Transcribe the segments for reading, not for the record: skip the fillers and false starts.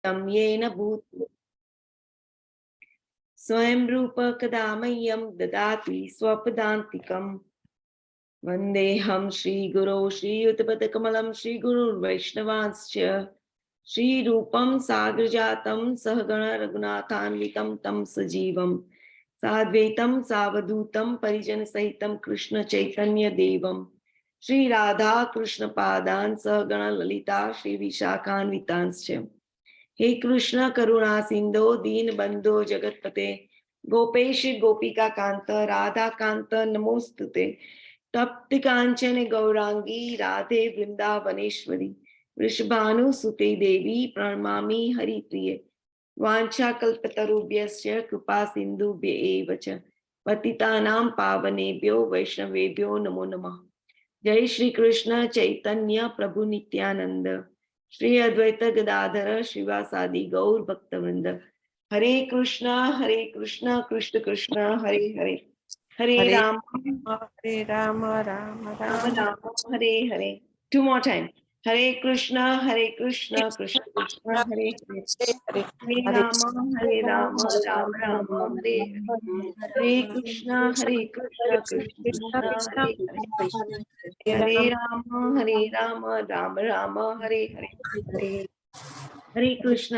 येन भूत् स्वयं रूप कदा मह्यं ददाति स्वपदान्तिकम् वन्देऽहं श्रीगुरो श्रीयुतपदकमलं श्रीगुरुर्वैष्णवांश्च श्रीरूपं साग्रजातं सहगण रघुनाथान्वितं तं सजीवं साद्वैतं सावधूतं परिजनसहितं कृष्ण चैतन्य देवं श्री राधा कृष्ण पादान् सहगण ललिता श्री विशाखान्वितांश्च हे कृष्ण करुणा सिंधो दीन बंधो जगतपते गोपेश गोपिका कांत राधा कांत नमोस्तुते तप्त कांचन गौरांगी राधे वृंदावनेश्वरी वृषभानुसुते देवी प्रणमामि हरिप्रिये वाञ्छाकल्पतरुभ्यश्च कृपा सिन्धुभ्य एव च पतितानां पावनेभ्यो वैष्णवेभ्यो नमो नमः। जय श्री कृष्ण चैतन्य प्रभु नित्यानंद श्री अद्वैत गदाधर श्रीवासादि गौर भक्तवृंद Hare Krishna Krishna Krishna Hare Hare Hare Rama Rama Rama Rama Hare Hare. Two more time. Hare Krishna Krishna Krishna Hare Hare Hare Rama Rama Rama Hare Hare Krishna Krishna Krishna Hare Hare Rama Rama Rama Hare Hare Hare Krishna.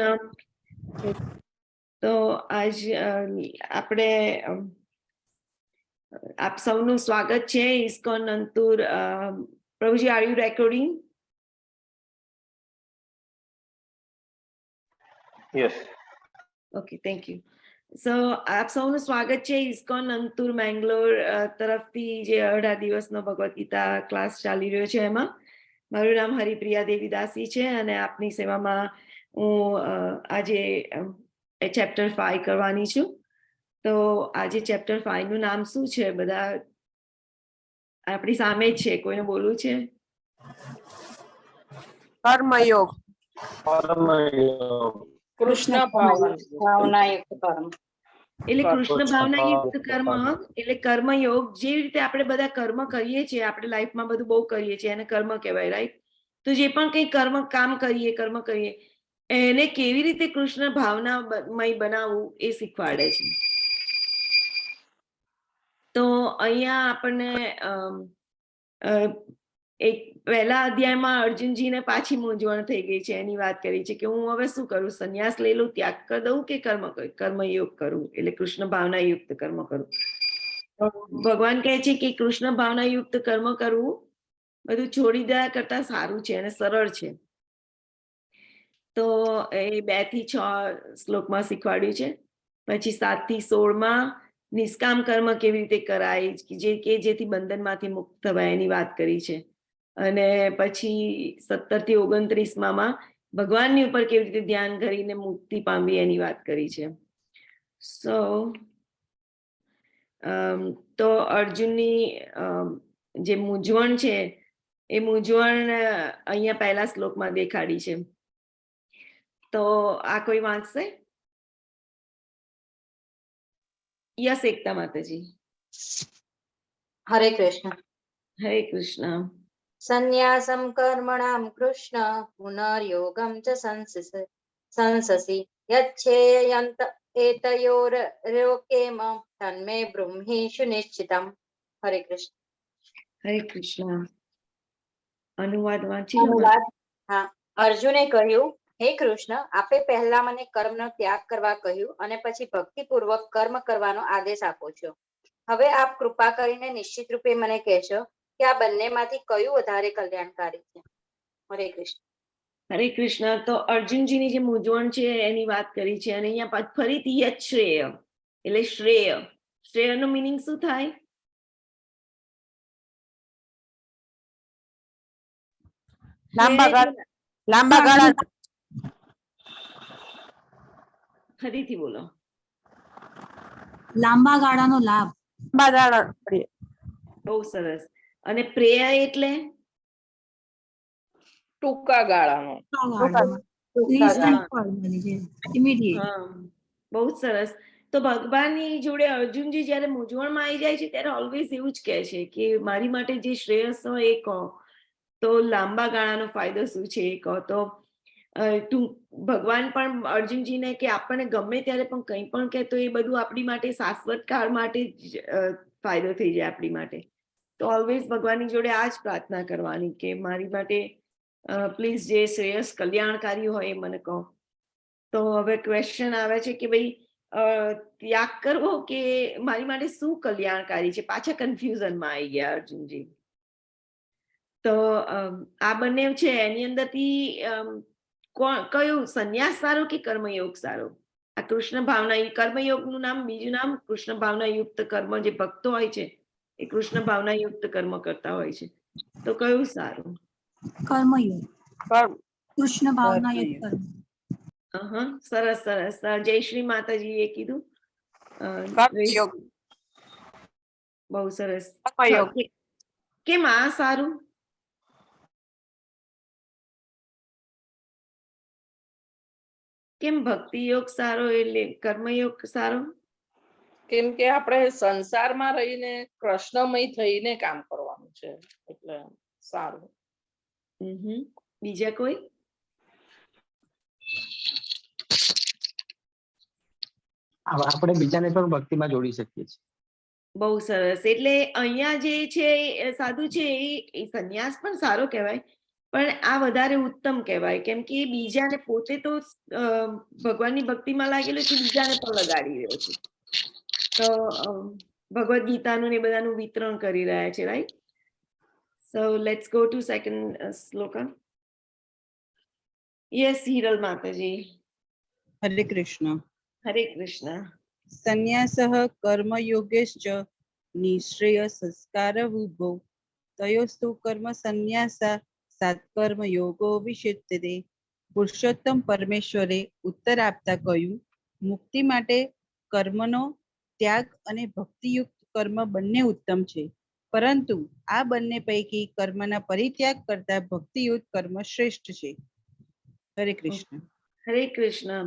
તો આજ આપણે આપ સૌનું સ્વાગત છે ઇસ્કોન અંતુર. પ્રભુજી, are you recording? Yes. Okay, thank you. સો આપ સૌનું સ્વાગત છે ઇસ્કોન અંતુર મેંગ્લોર તરફથી જે 18 દિવસનો ભગવદ ગીતા ક્લાસ ચાલી રહ્યો છે એમાં. મારું નામ હરિપ્રિયા દેવીદાસી છે અને આપની સેવામાં હું આજે ચેપ્ટર 5 કરવાની છું. તો આજે ચેપ્ટર 5 નું નામ શું છે? બધા આપણી સામે જ છે, કોઈને બોલવું છે? કર્મયોગ. કૃષ્ણ ભાવનાયુક્ત કર્મ. એટલે કૃષ્ણ ભાવનાયુક્ત કર્મ એટલે કર્મયોગ. જેવી રીતે આપણે બધા કર્મ કરીએ છીએ, આપણે લાઈફમાં બધું બહુ કરીએ છીએ, એને કર્મ કહેવાય, રાઈટ? તો જે પણ કંઈ કામ કરીએ એને કેવી રીતે કૃષ્ણ ભાવનામય બનાવવું એ શીખવાડે છે. તો અહીંયા આપણને એક પહેલા અધ્યાયમાં અર્જુનજીને પાછી મૂંઝવણ થઈ ગઈ છે, એની વાત કરી છે કે હું હવે શું કરું, સંન્યાસ લઈ લઉં, ત્યાગ કરી દઉં કે કર્મયોગ કરું, એટલે કૃષ્ણ ભાવનાયુક્ત કર્મ કરું. ભગવાન કહે છે કે કૃષ્ણ ભાવનાયુક્ત કર્મ કરવું બધું છોડી દેવા કરતા સારું છે અને સરળ છે. તો એ 2 થી 6 શ્લોકમાં શીખવાડ્યું છે. પછી 7 થી 16માં નિષ્કામ કર્મ કેવી રીતે કરાય, જેથી બંધનમાંથી મુક્ત થવાય એની વાત કરી છે. અને પછી 17 થી 29માં ભગવાનની ઉપર કેવી રીતે ધ્યાન કરીને મુક્તિ પામવી એની વાત કરી છે. સો તો અર્જુનની જે મૂંઝવણ છે એ મૂંઝવણ અહીંયા પહેલા શ્લોકમાં દેખાડી છે. તો આ કોઈ વાંચશે? યસ, એકતા માતાજી. હરે કૃષ્ણ. હરે કૃષ્ણ. સંન્યાસમ કર્મણામ કૃષ્ણ પુનર્યોગમ ચ સંસસી યચ્છેયંત એતયોરલોકેમ તન્મે બ્રહ્મેષુ નિશ્ચિતમ. હરે કૃષ્ણ. હરે કૃષ્ણ. અનુવાદ વાંચી. હા. અર્જુને કહ્યું, હે કૃષ્ણ, આપે પહેલા મને કર્મનો ત્યાગ કરવા કહ્યું અને પછી ભક્તિપૂર્વક કર્મ કરવાનો આદેશ આપો છો. હવે આપ કૃપા કરીને નિશ્ચિત રૂપે મને કહેશો કે આ બંનેમાંથી કયું વધારે કલ્યાણકારી છે. હરે કૃષ્ણ. હરે કૃષ્ણ. તો અર્જુનજીની જે મૂંઝવણ છે એની વાત કરી છે અને અહીંયા ફરીથી યત શ્રેય એટલે શ્રેય. શ્રેયનો મિનિંગ શું થાય? લાંબા ગાળા. ફરીથી બોલો. લાંબા ગાળાનો લાભ. બહુ સરસ. અને પ્રેય એટલે ટૂંકા ગાળાનો. બહુ સરસ. તો ભગવાનની જોડે અર્જુનજી જયારે મૂંઝવણમાં આવી જાય છે ત્યારે ઓલવેઝ એવું જ કહે છે કે મારી માટે જે શ્રેયસ હોય એ કહો. તો લાંબા ગાળાનો ફાયદો શું છે એ કહો. તો ભગવાન પણ અર્જુનજીને કે આપણને ગમે ત્યારે પણ કંઈ પણ કે તો એ બધું આપણી માટે શાશ્વત કાળ માટે જ ફાયદો થઈ જાય આપણી માટે. તો ઓલવેઝ ભગવાનની જોડે આ જ પ્રાર્થના કરવાની કે મારી માટે પ્લીઝ જે શ્રેયસ કલ્યાણકારી હોય એ મને કહો. તો હવે ક્વેશ્ચન આવે છે કે ભાઈ ત્યાગ કરવો કે મારી માટે શું કલ્યાણકારી છે? પાછા કન્ફ્યુઝનમાં આવી ગયા અર્જુનજી. તો આ બંને છે એની અંદરથી કયું સંન્યાસ સારો કે કર્મયોગ સારો? આ કૃષ્ણ ભાવના કર્મયોગનું નામ, બીજું નામ કૃષ્ણ ભાવના યુક્ત કર્મ. જે ભક્તો હોય છે એ કૃષ્ણ ભાવના યુક્ત કર્મ કરતા હોય છે. તો કયું સારું? કર્મયોગ. કર્મ. કૃષ્ણ ભાવના યુક્ત કર્મ. સરસ સરસ. જયશ્રી માતાજીએ કીધું કર્મયોગ. બહુ સરસ. કર્મયોગ. કેમ આ સારું? કેમ ભક્તિ યોગ સારો એટલે કર્મયોગ સારો? કેમ કે આપણે સંસારમાં રહીને કૃષ્ણમય થઈને કામ કરવાનું છે એટલે સારું. બીજા કોઈ? આપણે બીજાને પણ ભક્તિમાં જોડી શકીએ છીએ. બહુ સરસ. એટલે અહીંયા જે છે સાધુ છે એ સંન્યાસ પણ સારો કહેવાય, પણ આ વધારે ઉત્તમ કહેવાય. કેમ કે બીજાને, પોતે તો ભગવાનની ભક્તિમાં લાગેલો છે, બીજાને પણ લગાડી રહ્યો છે. તો ભગવદ ગીતાનું ને બધાનું વિતરણ કરી રહ્યા છે, right? So let's go to second Shloka. Yes Hiral માતાજી. હરે કૃષ્ણ. હરે કૃષ્ણ. સંન્યાસઃ કર્મયોગેશ્ચ નિશ્રેય સંસ્કાર ઉભો તયોસ્તુ કર્મ સંન્યાસા સાત્કર્મ યોગો વિશિષ્યતે. પુરુષોત્તમ પરમેશ્વરે ઉત્તર આપતા કહ્યું, મુક્તિ માટે કર્મનો ત્યાગ અને ભક્તિયુક્ત કર્મ બંને ઉત્તમ છે, પરંતુ આ બંને પૈકી કર્મના પરિત્યાગ કરતા ભક્તિયુક્ત કર્મ શ્રેષ્ઠ છે. હરે કૃષ્ણ. હરે કૃષ્ણ.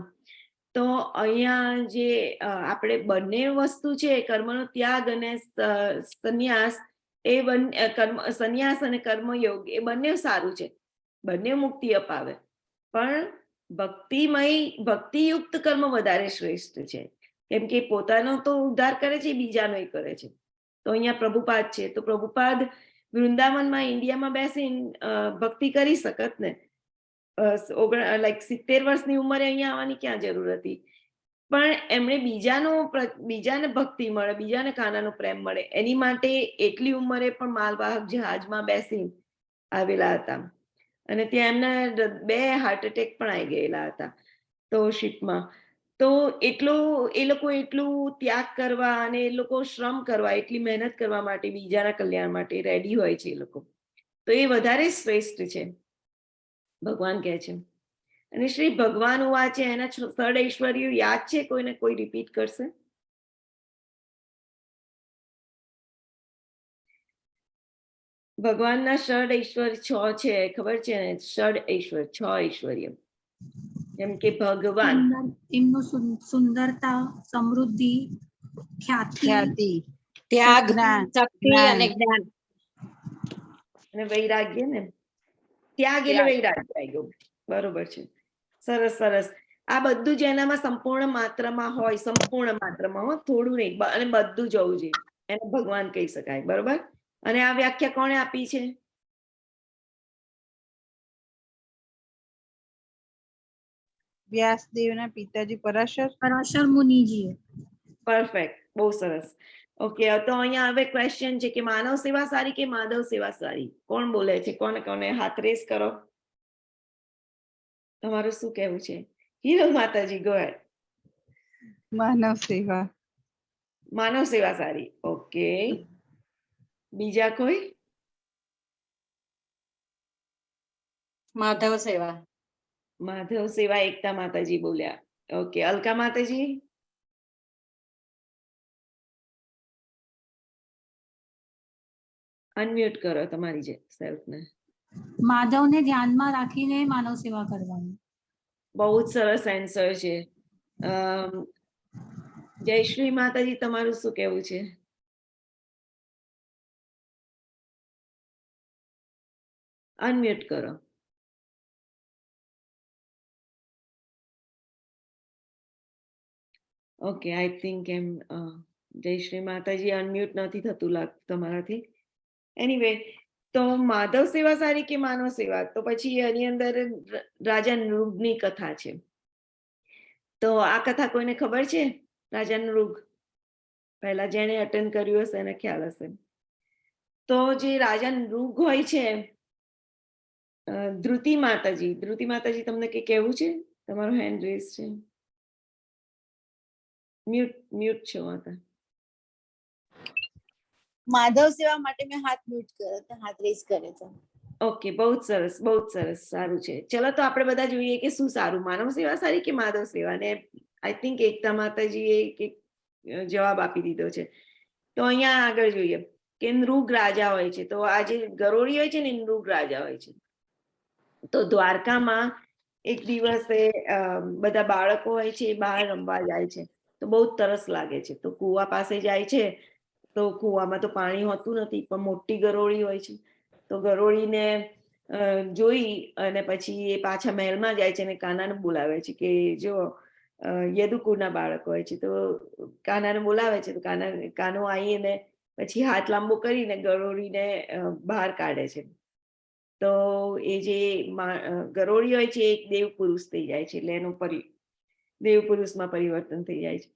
તો અહીંયા જે આપણે બંને વસ્તુ છે, કર્મનો ત્યાગ અને સંન્યાસ, એ સંન્યાસ અને કર્મયોગ એ બંને સારું છે, બંને મુક્તિ અપાવે. પણ ભક્તિયુક્ત કર્મ વધારે શ્રેષ્ઠ છે, કેમ કે પોતાનો તો ઉદ્ધાર કરે છે, બીજાનો કરે છે. તો અહીંયા પ્રભુપાદ છે, તો પ્રભુપાદ વૃંદાવનમાં ઇન્ડિયામાં બેસીને ભક્તિ કરી શકત ને. 70 વર્ષની ઉંમરે અહીંયા આવવાની ક્યાં જરૂર હતી? પણ એમણે બીજાને ભક્તિ મળે, બીજાને કાનાનો પ્રેમ મળે, એની માટે એટલી ઉંમરે પણ માલવાહક જહાજમાં બેસી આવેલા હતા. અને ત્યાં એમના 2 હાર્ટ એટેક પણ આવી ગયેલા હતા તો શિપમાં. તો એ લોકો એટલું ત્યાગ કરવા અને એ લોકો શ્રમ કરવા, એટલી મહેનત કરવા માટે, બીજાના કલ્યાણ માટે રેડી હોય છે એ લોકો. તો એ વધારે શ્રેષ્ઠ છે, ભગવાન કહે છે. અને શ્રી ભગવાન વાંચે એના 6 ઐશ્વર્યો યાદ છે? કોઈને કોઈ રિપીટ કરશે? ભગવાનના 6 ઐશ્વર્ય 6 છે, ખબર છે ને? 6 ઐશ્વર્ય. જેમ કે ભગવાન, એમનું સુંદરતા, સમૃદ્ધિ, ખ્યાતિ, ત્યાગ, જ્ઞાન, શક્તિ અને જ્ઞાન અને વૈરાગ્ય ને. ત્યાગ એટલે વૈરાગ્ય આવી ગયું. બરોબર છે. સરસ સરસ. આ બધું જ એનામાં સંપૂર્ણ માત્રામાં હોય, સંપૂર્ણ માત્રામાં હોય, થોડું નહીં, અને બધું જવું જોઈએ, એને ભગવાન કહી શકાય. બરોબર. અને આ વ્યાખ્યા કોણે આપી છે? વ્યાસદેવના પિતાજી પરાશર મુનિજીએ. પરફેક્ટ. બહુ સરસ. ઓકે. તો અહીંયા હવે ક્વેશ્ચન છે કે માનવ સેવા સારી કે માધવ સેવા સારી? કોણ બોલે છે? કોને હાથ રેસ કરો. તમારું શું કહેવું છે? હિરલ માતાજી, ગો અહેડ. માનવ સેવા. માનવ સેવા સારી. ઓકે. બીજા કોઈ? માધવ સેવા. માધવ સેવા એકતા માતાજી બોલ્યા. ઓકે. અલકા માતાજી? અનમ્યુટ કરો તમારી જે સેલ્ફને. માધવને ધ્યાનમાં રાખીને માનવ સેવા કરવાની. બહુ જ સરસ આન્સર છે. જયશ્રી માતાજી, તમારું શું કહેવું છે? અનમ્યુટ કરો. ઓકે, આઈ થિંક એમ જય શ્રી માતાજી અનમ્યુટ નથી થતું લાગતું તમારાથી. એનીવે, તો માધવ સેવા સારી કે માનવ સેવા? તો પછી એની અંદર રાજા નૃગની કથા છે. તો આ કથા કોઈને ખબર છે? રાજા નૃગ, પહેલા જેને અટેન્ડ કર્યું હશે એને ખ્યાલ હશે. તો જે રાજા નૃગ હોય છે, ધ્રુતિ માતાજી તમને કઈ કહેવું છે? તમારો હેન્ડ રેઝ છે. મ્યુટ છો માતા. માધવ સેવા માટે મેં હાથ મ્યુટ કર્યો હતો, હાથ રેઝ કર્યો હતો. ઓકે, બહુ જ સરસ, સારું છે. ચલો તો આપણે બધા જોઈએ કે શું સારું, માનવ સેવા સારી કે માધવ સેવા? ને આઈ થિંક એકતા માતાજીએ એક જવાબ આપી દીધો છે. તો અહીંયા આગળ જોઈએ કે નૃગ રાજા હોય છે. તો આ જે ગરોળી હોય છે ને, નૃગ રાજા હોય છે. તો દ્વારકામાં એક દિવસે બધા બાળકો હોય છે, બહાર રમવા જાય છે. તો બહુ તરસ લાગે છે. તો કુવા પાસે જાય છે. તો કુવામાં તો પાણી હોતું નથી, પણ મોટી ગરોળી હોય છે. તો ગરોળીને જોઈ અને પછી એ પાછા મહેલમાં જાય છે અને કાનાને બોલાવે છે કે જો યદુકુળના બાળકો હોય છે. તો કાનાને બોલાવે છે. તો કાનો આવીને પછી હાથ લાંબો કરીને ગરોળીને બહાર કાઢે છે. તો એ જે ગરોળી હોય છે એક દેવ પુરુષ થઈ જાય છે. એટલે એનું દેવ પુરુષમાં પરિવર્તન થઈ જાય છે.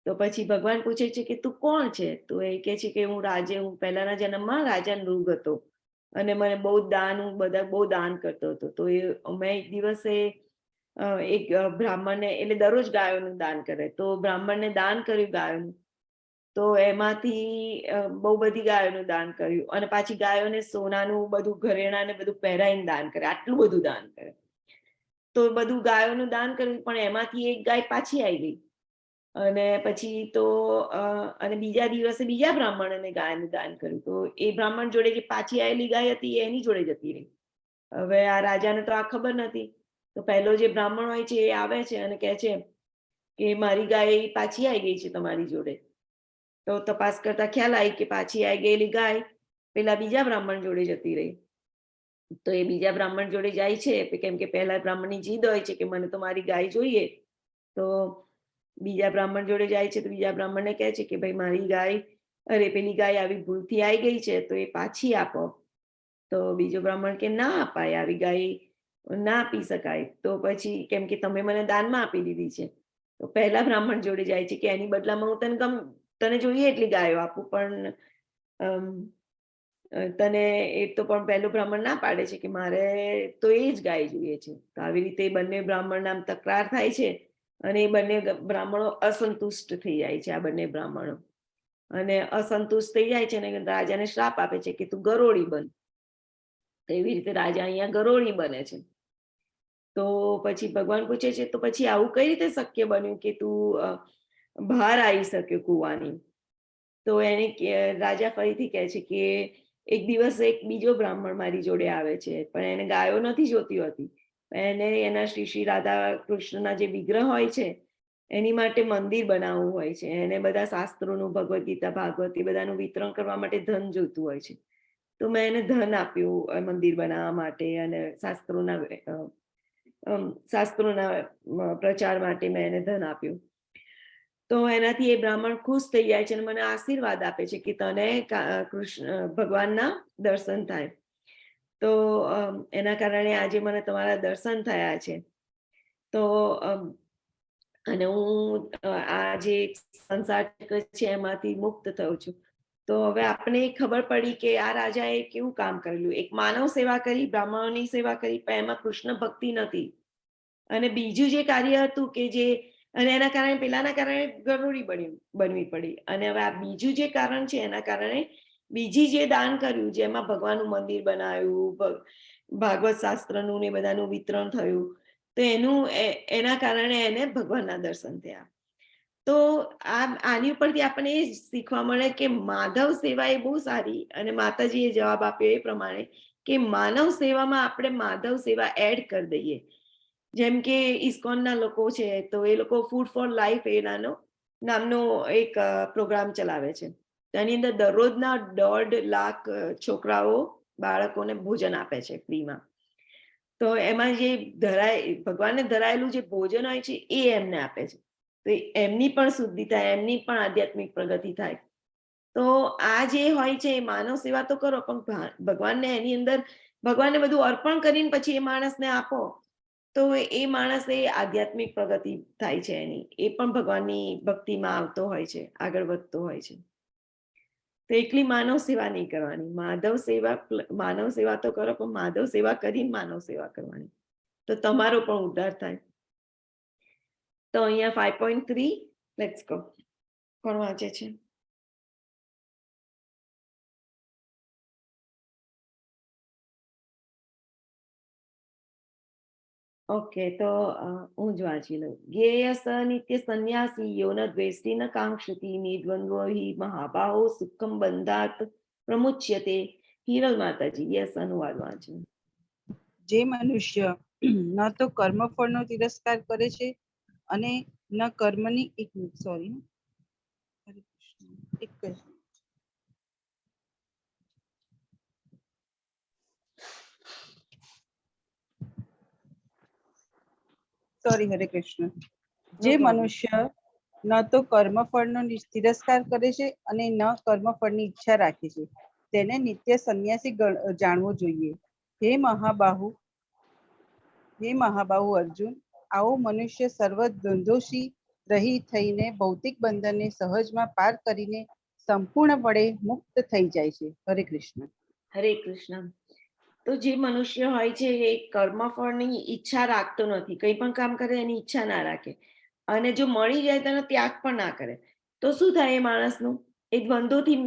તો પછી ભગવાન પૂછે છે કે તું કોણ છે? તો એ કહે છે કે હું પહેલાના જન્મમાં રાજા નૃગ હતો અને મને બહુ દાન કરતો હતો. તો મેં એક દિવસે એક બ્રાહ્મણને, એટલે દરરોજ ગાયોનું દાન કરે, તો બ્રાહ્મણને દાન કર્યું ગાયોનું. તો એમાંથી બહુ બધી ગાયોનું દાન કર્યું અને પાછી ગાયોને સોનાનું બધું ઘરેણાને બધું પહેરાઈને દાન કરે. આટલું બધું દાન કરે. તો બધું ગાયોનું દાન કર્યું, પણ એમાંથી એક ગાય પાછી આવી ગઈ. અને પછી તો અને બીજા દિવસે બીજા બ્રાહ્મણને ગાયનું દાન કર્યું. તો એ બ્રાહ્મણ જોડે જે પાછી આવેલી ગાય હતી એની જોડે જતી રહી. હવે આ રાજાને તો આ ખબર નથી. તો પહેલો જે બ્રાહ્મણ હોય છે એ આવે છે અને કહે છે કે મારી ગાય પાછી આવી ગઈ છે તમારી જોડે. તો તપાસ કરતા ખ્યાલ આવી કે પાછી આવી ગયેલી ગાય પેલા બીજા બ્રાહ્મણ જોડે જતી રહી. તો એ બીજા બ્રાહ્મણ જોડે જાય છે, કેમ કે પહેલા બ્રાહ્મણની જીદ હોય છે કે મને તો મારી ગાય જોઈએ. તો બીજા બ્રાહ્મણ જોડે જાય છે. તો બીજા બ્રાહ્મણને કહે છે કે ભાઈ મારી ગાય, પેલી ગાય આવી ભૂલથી આવી ગઈ છે, તો એ પાછી આપો. તો બીજો બ્રાહ્મણ કે ના અપાય, આવી ગાય ના આપી શકાય. તો પછી કેમ કે તમે મને દાનમાં આપી દીધી છે. તો પહેલા બ્રાહ્મણ જોડે જાય છે કે એની બદલામાં હું તને જોઈએ એટલી ગાયો આપું, પણ તને એ તો પણ પહેલું બ્રાહ્મણ ના પાડે છે કે મારે તો એ જ ગાય જોઈએ છે. તો આવી રીતે બંને બ્રાહ્મણ નામ તકરાર થાય છે અને એ બંને બ્રાહ્મણો અસંતુષ્ટ થઈ જાય છે. આ બંને બ્રાહ્મણો અને અસંતુષ્ટ થઈ જાય છે અને રાજાને શ્રાપ આપે છે કે તું ગરોળી બન. તો એવી રીતે રાજા અહીંયા ગરોળી બને છે. તો પછી ભગવાન પૂછે છે તો પછી આવું કઈ રીતે શક્ય બન્યું કે તું બહાર આવી શક્યો કુવાની? તો એને રાજા ફરીથી કહે છે કે એક દિવસ એક બીજો બ્રાહ્મણ મારી જોડે આવે છે, પણ એને ગાયો નથી જોતી હોતી. એને એના શ્રી રાધા કૃષ્ણના જે વિગ્રહ હોય છે એની માટે મંદિર બનાવવું હોય છે. એને બધા શાસ્ત્રોનું, ભગવદ્ ગીતા, ભાગવત એ બધાનું વિતરણ કરવા માટે ધન જોતું હોય છે. તો મેં એને ધન આપ્યું મંદિર બનાવવા માટે અને શાસ્ત્રોના પ્રચાર માટે મેં એને ધન આપ્યું. તો એનાથી એ બ્રાહ્મણ ખુશ થઈ જાય છે અને મને આશીર્વાદ આપે છે કે તને ભગવાનના દર્શન થાય. તો એના કારણે આજે મને તમારા દર્શન થયા છે. તો અને હું આ જે સંસાર છે એમાંથી મુક્ત થયો છું. તો હવે આપણે ખબર પડી કે આ રાજાએ કેવું કામ કરેલું. એક માનવ સેવા કરી, બ્રાહ્મણોની સેવા કરી, પણ એમાં કૃષ્ણ ભક્તિ નથી. અને બીજું જે કાર્ય હતું કે જે, અને એના કારણે પેલાના કારણે ગરોળી બનવી પડી. અને હવે આ બીજું જે કારણ છે એના કારણે બીજી જે દાન કર્યું, જેમાં ભગવાનનું મંદિર બનાવ્યું, ભાગવત શાસ્ત્રનું ને બધાનું વિતરણ થયું, તો એના કારણે એને ભગવાનના દર્શન થયા. તો આની ઉપરથી આપણને એ શીખવા મળે કે માધવ સેવા એ બહુ સારી. અને માતાજીએ જવાબ આપ્યો એ પ્રમાણે કે માનવ સેવામાં આપણે માધવ સેવા એડ કરી દઈએ. જેમ કે ઇસ્કોનના લોકો છે, તો એ લોકો ફૂડ ફોર લાઈફ નામનો એક પ્રોગ્રામ ચલાવે છે. તેની અંદર દરરોજના 1.5 લાખ છોકરાઓ, બાળકોને ભોજન આપે છે ફ્રીમાં. તો એમાં જે ભગવાનને ધરાયેલું જે ભોજન હોય છે એ એમને આપે છે. તો એમની પણ શુદ્ધિ થાય, એમની પણ આધ્યાત્મિક પ્રગતિ થાય. તો આ જે હોય છે એ માનવ સેવા તો કરો, પણ ભગવાનને એની અંદર ભગવાનને બધું અર્પણ કરીને પછી એ માણસને આપો તો એ માણસ એ આધ્યાત્મિક પ્રગતિ થાય છે એની, એ પણ ભગવાનની ભક્તિમાં આવતો હોય છે, આગળ વધતો હોય છે. તો એકલી માનવ સેવા નહીં કરવાની, માનવ સેવા તો કરો, પણ માધવ સેવા કરીને માનવ સેવા કરવાની, તો તમારો પણ ઉદ્ધાર થાય. તો અહીંયા 5.3 લેટ્સ ગો. કોણ વાંચે છે? ઓકે, તો હું જ વાંચી લઉં. જ્ઞેય સ નિત્ય સંન્યાસી યો ન દ્વેષ્ટિ ન કાંક્ષતિ નિર્દ્વંદ્વો હિ મહાબાહો સુખમ બંધાત પ્રમુચ્યતે. હિરલ માતાજી, યસ, અનુવાદ વાંચો. જે મનુષ્ય ન તો કર્મફળનો તિરસ્કાર કરે છે અને ન કર્મની એક હરે કૃષ્ણ. જે મનુષ્ય ન તો કર્મફળનો તિરસ્કાર કરે છે અને ન કર્મફળની ઈચ્છા રાખે છે તેને નિત્ય સંન્યાસી જાણવો જોઈએ. હે મહાબાહુ અર્જુન, આવો મનુષ્ય સર્વ દ્વંદ્વોથી રહિત થઈને ભૌતિક બંધનને સહજમાં પાર કરીને સંપૂર્ણપણે મુક્ત થઈ જાય છે. હરે કૃષ્ણ. હરે કૃષ્ણ. તો જે મનુષ્ય હોય છે એ કર્મફળની ઈચ્છા રાખતો નથી, કંઈ પણ કામ કરે એની ઈચ્છા ના રાખે, અને જો મળી જાય તેનો ત્યાગ પણ ના કરે, તો શું થાય? એ માણસનું એ દ્વંદ્વોથી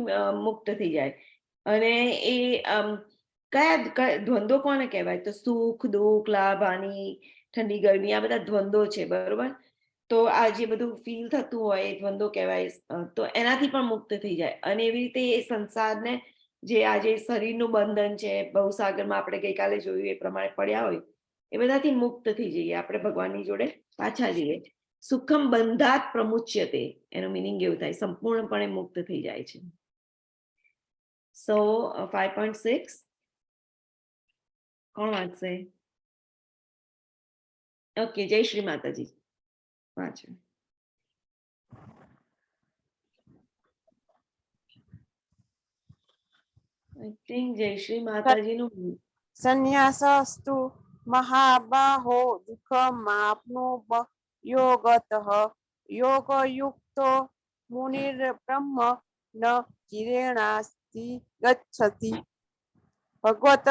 મુક્ત થઈ જાય. અને એ કયા દ્વંદ્વો કોને કહેવાય? તો સુખ દુઃખ, લાભ હાનિ, ઠંડી ગરમી, આ બધા દ્વંદ્વો છે, બરોબર? તો આ જે બધું ફીલ થતું હોય એ દ્વંદ્વો કહેવાય. તો એનાથી પણ મુક્ત થઈ જાય. અને એવી રીતે એ સંસારને, જે આજે શરીરનું બંધન છે, ભવસાગરમાં આપણે ગઈકાલે જોયું એ પ્રમાણે પડ્યા હોય, એ બધાથી મુક્ત થઈ જઈએ, આપણે ભગવાનની જોડે પાછા જઈએ. સુખમ બંધાત પ્રમુચ્યતે, એનો મિનિંગ એવું થાય, સંપૂર્ણપણે મુક્ત થઈ જાય છે. સો 5.6 કોણ વાંચશે? ઓકે, જય શ્રી માતાજી વાંચો. આઈ થિંક જય શ્રી માતાજીનું સંન્યાસસ્તુ મહાબાહો દુઃખમાપ્નો યોગતઃ યોગયુક્તો મુનિર્બ્રહ્મ ન ચિરેણાસ્તિ ગચ્છતિ. ભગવત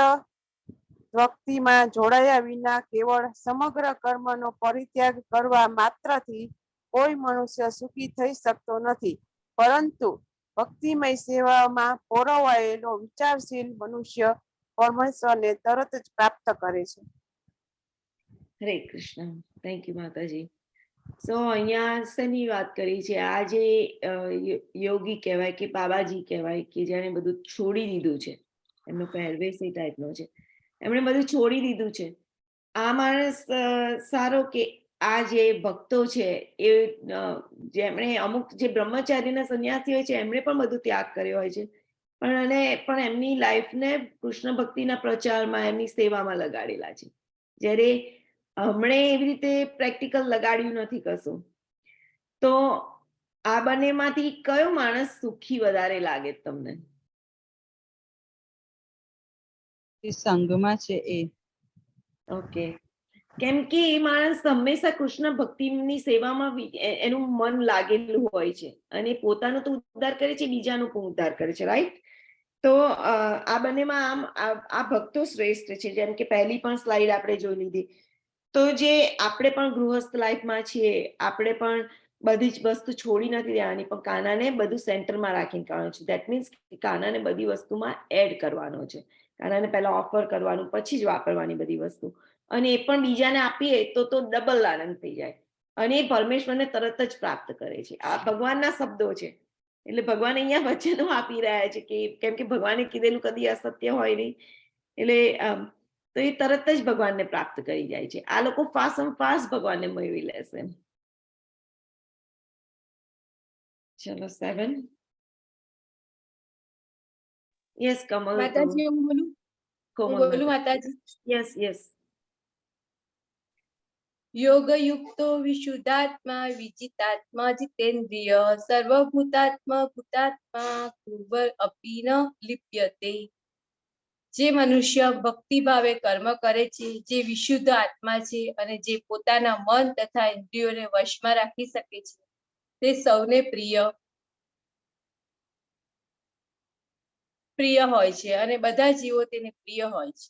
ભક્તિમાં જોડાયા વિના કેવળ સમગ્ર કર્મનો પરિત્યાગ કરવા માત્રથી કોઈ મનુષ્ય સુખી થઈ શકતો નથી, પરંતુ ભક્તિમય સેવામાં પોરવાયેલો વિચારશીલ મનુષ્ય પરમેશ્વરને તરત જ પ્રાપ્ત કરે છે. હરે કૃષ્ણ. થેન્ક યુ માતાજી. સો અહીંયા શેની વાત કરી છે? આ જે યોગી કહેવાય કે બાબાજી કહેવાય, કે જેને બધું છોડી દીધું છે, એમનો પહેરવેશ એ ટાઈપનો છે, એમણે બધું છોડી દીધું છે. આ માણસ સારો કે આ જે ભક્તો છે એ જેમણે અમુક જે બ્રહ્મચારીના સંન્યાસી હોય છે એમણે પણ બધું ત્યાગ કર્યો હોય છે, પણ એમની લાઈફને કૃષ્ણ ભક્તિના પ્રચારમાં, એમની સેવામાં લગાડેલા છે. જ્યારે હમણે એવી રીતે પ્રેક્ટિકલ લગાડ્યું નથી કશું. તો આ બંનેમાંથી કયો માણસ સુખી વધારે લાગે તમને? સંઘમાં છે એ. ઓકે, કેમ કે એ માણસ હંમેશા કૃષ્ણ ભક્તિની સેવામાં એનું મન લાગેલું હોય છે, અને પોતાનો તો ઉદ્ધાર કરે છે, બીજાનો પણ ઉદ્ધાર કરે છે, રાઈટ? તો આ બંનેમાં આ ભક્તો શ્રેષ્ઠ છે. જેમ કે પહેલી પણ સ્લાઇડ આપણે જોઈ લીધી, તો જે આપણે પણ ગૃહસ્થ લાઈફમાં છીએ, આપણે પણ બધી જ વસ્તુ છોડી નથી દેવાની, પણ કાનાને બધું સેન્ટરમાં રાખીને કરવાનું છે. દેટ મીન્સ કાનાને બધી વસ્તુમાં એડ કરવાનો છે. કાનાને પહેલા ઓફર કરવાનું, પછી જ વાપરવાની બધી વસ્તુ, અને એ પણ બીજાને આપીએ તો ડબલ આનંદ થઈ જાય, અને એ પરમેશ્વરને તરત જ પ્રાપ્ત કરે છે. આ ભગવાનના શબ્દો છે. એટલે ભગવાન અહીંયા વચનો આપી રહ્યા છે કે કેમ કે ભગવાને કીધેલું કદી અસત્ય હોય નહીં, એટલે તો એ તરત જ ભગવાનને પ્રાપ્ત કરી જાય છે. આ લોકો ફાસ્ટ ભગવાનને મેળવી લેશે. ચલો 7. યસ કમલ. માતાજી હું બોલું? કોમલ હું બોલું માતાજી? Yes yes. યોગયુક્તો વિશુદ્ધાત્મા વિજિતાત્મા જીતેન્દ્રિય સર્વભૂતાત્મા ભૂતાત્મા કુર્વર અપી ન લિપ્યતે. જે મનુષ્ય ભક્તિ ભાવે કર્મ કરે છે, જે વિશુદ્ધ આત્મા છે અને જે પોતાના મન તથા ઇન્દ્રિયોને વશમાં રાખી શકે છે, તે સૌને પ્રિય હોય છે અને બધા જીવો તેને પ્રિય હોય છે.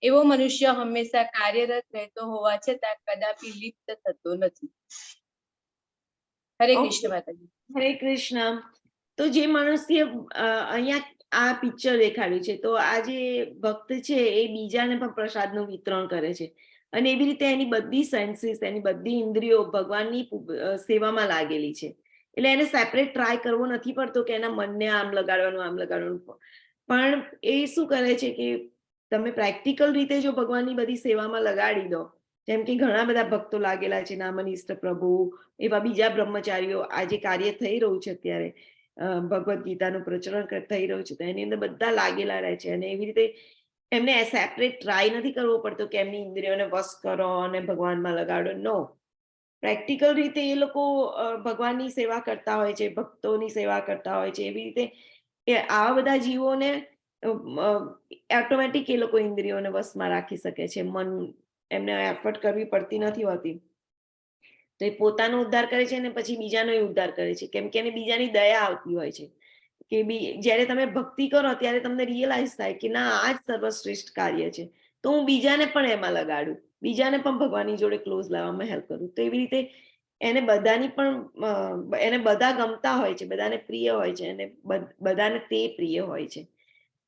એવો મનુષ્ય હંમેશા કાર્યરત રહેતો હોવા છતાં કદાપી લિપ્ત થતો નથી. હરે કૃષ્ણ માતાજી. હરે કૃષ્ણ. તો જે મનુષ્ય અહીંયા આ પિક્ચર દેખાડ્યું છે, તો આ જે ભક્ત છે એ બીજાને પણ પ્રસાદનું વિતરણ કરે છે અને એવી રીતે એની બધી સેન્સીસ, એની બધી ઇન્દ્રિયો ભગવાનની સેવામાં લાગેલી છે. એટલે એને સેપરેટ ટ્રાય કરવો નથી પડતો કે એના મનને આમ લગાડવાનું. પણ એ શું કરે છે કે તમે પ્રેક્ટિકલ રીતે જો ભગવાનની બધી સેવામાં લગાડી દો, જેમ કે ઘણા બધા ભક્તો લાગેલા છે, નામનિષ્ઠ પ્રભુ, એવા બીજા બ્રહ્મચારીઓ, આ જે કાર્ય થઈ રહ્યું છે અત્યારે, ભગવદ્ ગીતાનું પ્રચલન થઈ રહ્યું છે, તો એની અંદર બધા લાગેલા રહે છે અને એવી રીતે એમને સેપરેટ ટ્રાય નથી કરવો પડતો કે એમની ઇન્દ્રિયોને વશ કરો અને ભગવાનમાં લગાડો. નો, પ્રેક્ટિકલ રીતે એ લોકો ભગવાનની સેવા કરતા હોય છે, ભક્તોની સેવા કરતા હોય છે. એવી રીતે આવા બધા જીવોને ઓટોમેટિક એ લોકો ઇન્દ્રિયોને વશમાં રાખી શકે છે. મન એમને એફર્ટ કરવી પડતી નથી હોતી. તો એ પોતાનો ઉદ્ધાર કરે છે અને પછી બીજાનો ઉદ્ધાર કરે છે, કેમ કે એને બીજાની દયા આવતી હોય છે કે જ્યારે તમે ભક્તિ કરો ત્યારે તમને રિયલાઇઝ થાય કે ના, આ જ સર્વશ્રેષ્ઠ કાર્ય છે, તો હું બીજાને પણ એમાં લગાડું, બીજાને પણ ભગવાનની જોડે ક્લોઝ લાવવામાં હેલ્પ કરું. તો એવી રીતે એને બધા ગમતા હોય છે, બધાને પ્રિય હોય છે અને બધાને તે પ્રિય હોય છે.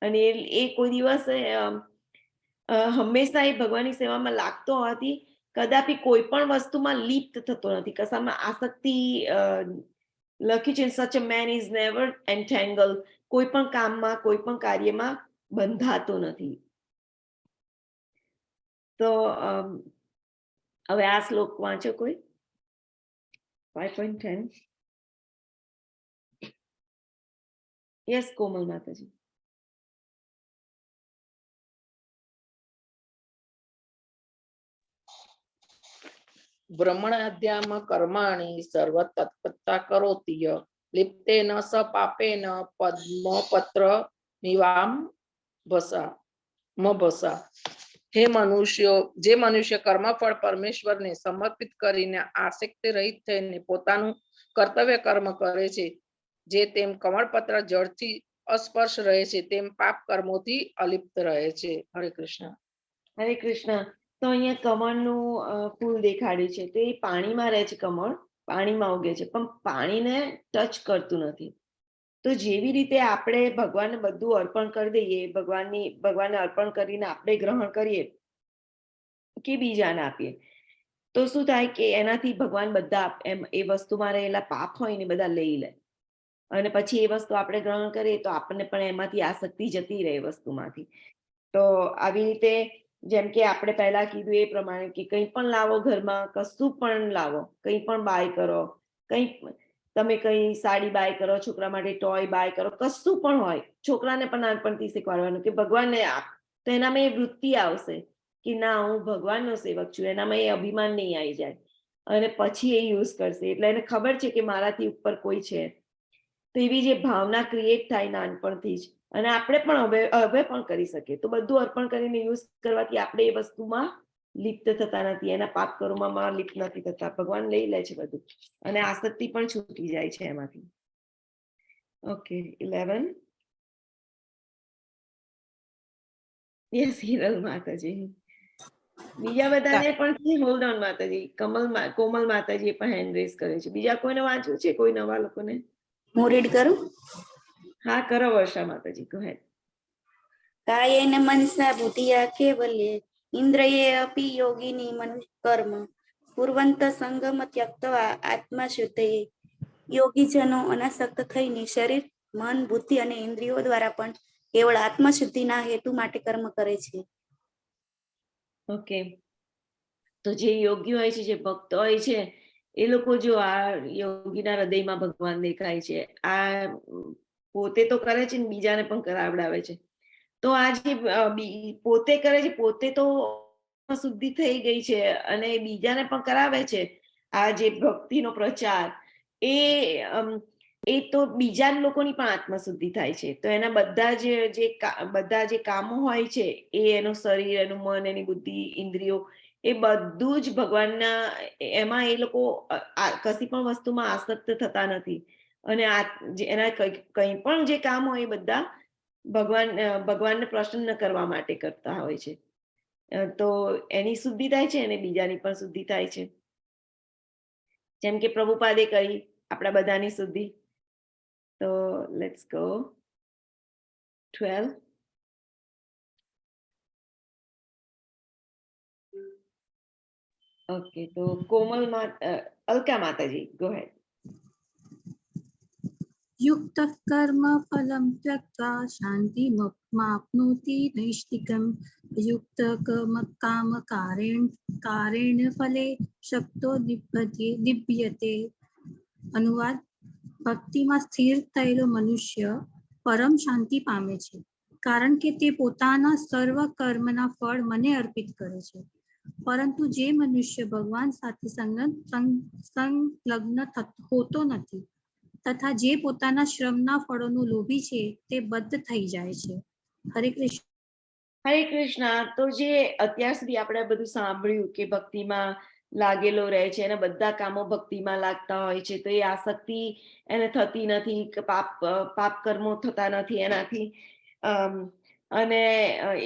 અને એ કોઈ દિવસ હંમેશા એ ભગવાનની સેવામાં લાગતો હોવાથી કદાપી કોઈ પણ વસ્તુમાં લિપ્ત થતો નથી, કશામાં આસક્તિ લખ્યું છે, સચ અ મેન ઇઝ નેવર એન્ટેંગલ. કોઈ પણ કામમાં, કોઈ પણ કાર્યમાં બંધાતો નથી. તો હવે આ શ્લોક વાંચો કોઈ. 5.10. યસ, કોમલ માતાજી. બ્રહ્મણાધ્યામ કર્માણી સર્વ તત્પરતા કરોતિ લિપ્તેન સ પાપેન પદ્મપત્ર નિવામ ભસા. હે મનુષ્યો, જે મનુષ્ય કર્મફળ પરમેશ્વરને સમર્પિત કરીને આસક્તિ રહિત થઈને પોતાનું કર્તવ્ય કર્મ કરે છે, જે તેમ કમળપત્ર જળથી અસ્પર્શ રહે છે, તેમ પાપ કર્મોથી અલિપ્ત રહે છે. હરે કૃષ્ણ. હરે કૃષ્ણ. તો અહીંયા કમળનું ફૂલ દેખાડ્યું છે, તો એ પાણીમાં રહે છે. કમળ પાણીમાં ઉગે છે, પણ પાણીને ટચ કરતું નથી. તો જેવી રીતે આપણે ભગવાનને બધું અર્પણ કરી દઈએ, ભગવાનને અર્પણ કરીને આપણે ગ્રહણ કરીએ કે બીજાને આપીએ, તો શું થાય કે એનાથી ભગવાન બધા એ વસ્તુમાં રહેલા પાપ હોય ને બધા લઈ લે અને પછી એ વસ્તુ આપણે ગ્રહણ કરીએ તો આપણને પણ એમાંથી આસક્તિ જતી રહે એ વસ્તુમાંથી. તો આવી રીતે જેમ કે આપણે પહેલા કીધું એ પ્રમાણે કે કંઈ પણ લાવો ઘરમાં, કશું પણ લાવો, કંઈ પણ બાય કરો, તમે કઈ સાડી બાય કરો, છોકરા માટે ટોય બાય કરો, કશું પણ હોય, છોકરાને પણ નાનપણથી શીખવાડવાનું કે ભગવાનને આપ, તો એનામાં એ વૃત્તિ આવશે કે ના, હું ભગવાનનો સેવક છું. એનામાં એ અભિમાન નહીં આવી જાય અને પછી એ યુઝ કરશે. એટલે એને ખબર છે કે મારાથી ઉપર કોઈ છે. તો એવી જે ભાવના ક્રિએટ થાય નાનપણથી જ, અને આપણે પણ હવે પણ કરી શકીએ. તો બધું અર્પણ કરીને યુઝ કરવાથી આપણે એ વસ્તુમાં લિપ્ત થતા નથી, એના પાપ કર્મમાં લિપ્ત નથી થતા. ભગવાન લઈ લે છે બધું અને આસક્તિ પણ છૂટી જાય છે એમાંથી. ઓકે, 11. યસ, હિરલ માતાજી. બીજા બધાને પણ હોલ્ડ ઓન માતાજી. કોમલ માતાજી પણ હેન્ડ રેઝ કરે છે. બીજા કોઈને વાંચવું છે? કોઈ નવા લોકોને? હું રીડ કરું. હા, કરો વર્ષા માતાજી, ગો હેડ. કાયેન મનસા બુદ્ધિયા કેવલ્યે ઇન્દ્રિયે અપી યોગિની કર્મ પૂર્વંત સંગમ ત્યક્તવા આત્મા શુદ્ધયે. યોગીજનો અનાસક્ત થઈને શરીર, મન, બુદ્ધિ અને ઇન્દ્રિયો દ્વારા પણ કેવળ આત્મશુદ્ધિના હેતુ માટે કર્મ કરે છે. ઓકે, તો જે યોગી હોય છે, જે ભક્ત હોય છે, એ લોકો જો આ યોગીના હૃદયમાં ભગવાન દેખાય છે. આ પોતે તો કરે છે ને બીજાને પણ કરાવડાવે છે. તો આ જે પોતે કરે છે, પોતે તો શુદ્ધિ થઈ ગઈ છે અને બીજાને પણ કરાવે છે આ જે ભક્તિનો પ્રચાર, એ તો બીજા લોકોની પણ આત્મશુદ્ધિ થાય છે. તો એના બધા જે કામો હોય છે, એ એનું શરીર, એનું મન, એની બુદ્ધિ, ઇન્દ્રિયો, એ બધું જ ભગવાનના, એમાં એ લોકો કશી પણ વસ્તુમાં આસક્ત થતા નથી. અને એના કંઈ પણ જે કામ હોય એ બધા ભગવાનને પ્રસન્ન કરવા માટે કરતા હોય છે. તો એની શુદ્ધિ થાય છે અને બીજાની પણ શુદ્ધિ થાય છે. જેમ કે પ્રભુપાદે કરી આપણા બધાની શુદ્ધિ. તો લેટ્સ ગો 12. ઓકે, તો અલકા માતાજી, ગો હેડ. युक्त कर्म फलं त्यक्त्वा शान्तिमाप्नोति नैष्ठिकम् युक्त काम कारेण फले शक्तो दिव्यते. अनुवाद: ભક્તિમાં સ્થિર થયેલો મનુષ્ય પરમ શાંતિ પામે છે, કારણ કે તે પોતાના સર્વ કર્મના ફળ મને અર્પિત કરે છે. પરંતુ જે મનુષ્ય ભગવાન સાથે સંલગ્ન હોતો નથી તથા જે પોતાના શ્રમના ફળોનું લોભી છે, તે બદ્ધ થઈ જાય છે. હરે કૃષ્ણ. હરે કૃષ્ણ. તો જે અત્યાર સુધી આપણે બધું સાંભળ્યું કે ભક્તિમાં લાગેલો રહે છે, એના બધા કામો ભક્તિમાં લાગતા હોય છે, તો એ આસક્તિ એને થતી નથી, પાપ કર્મો થતા નથી એનાથી, અને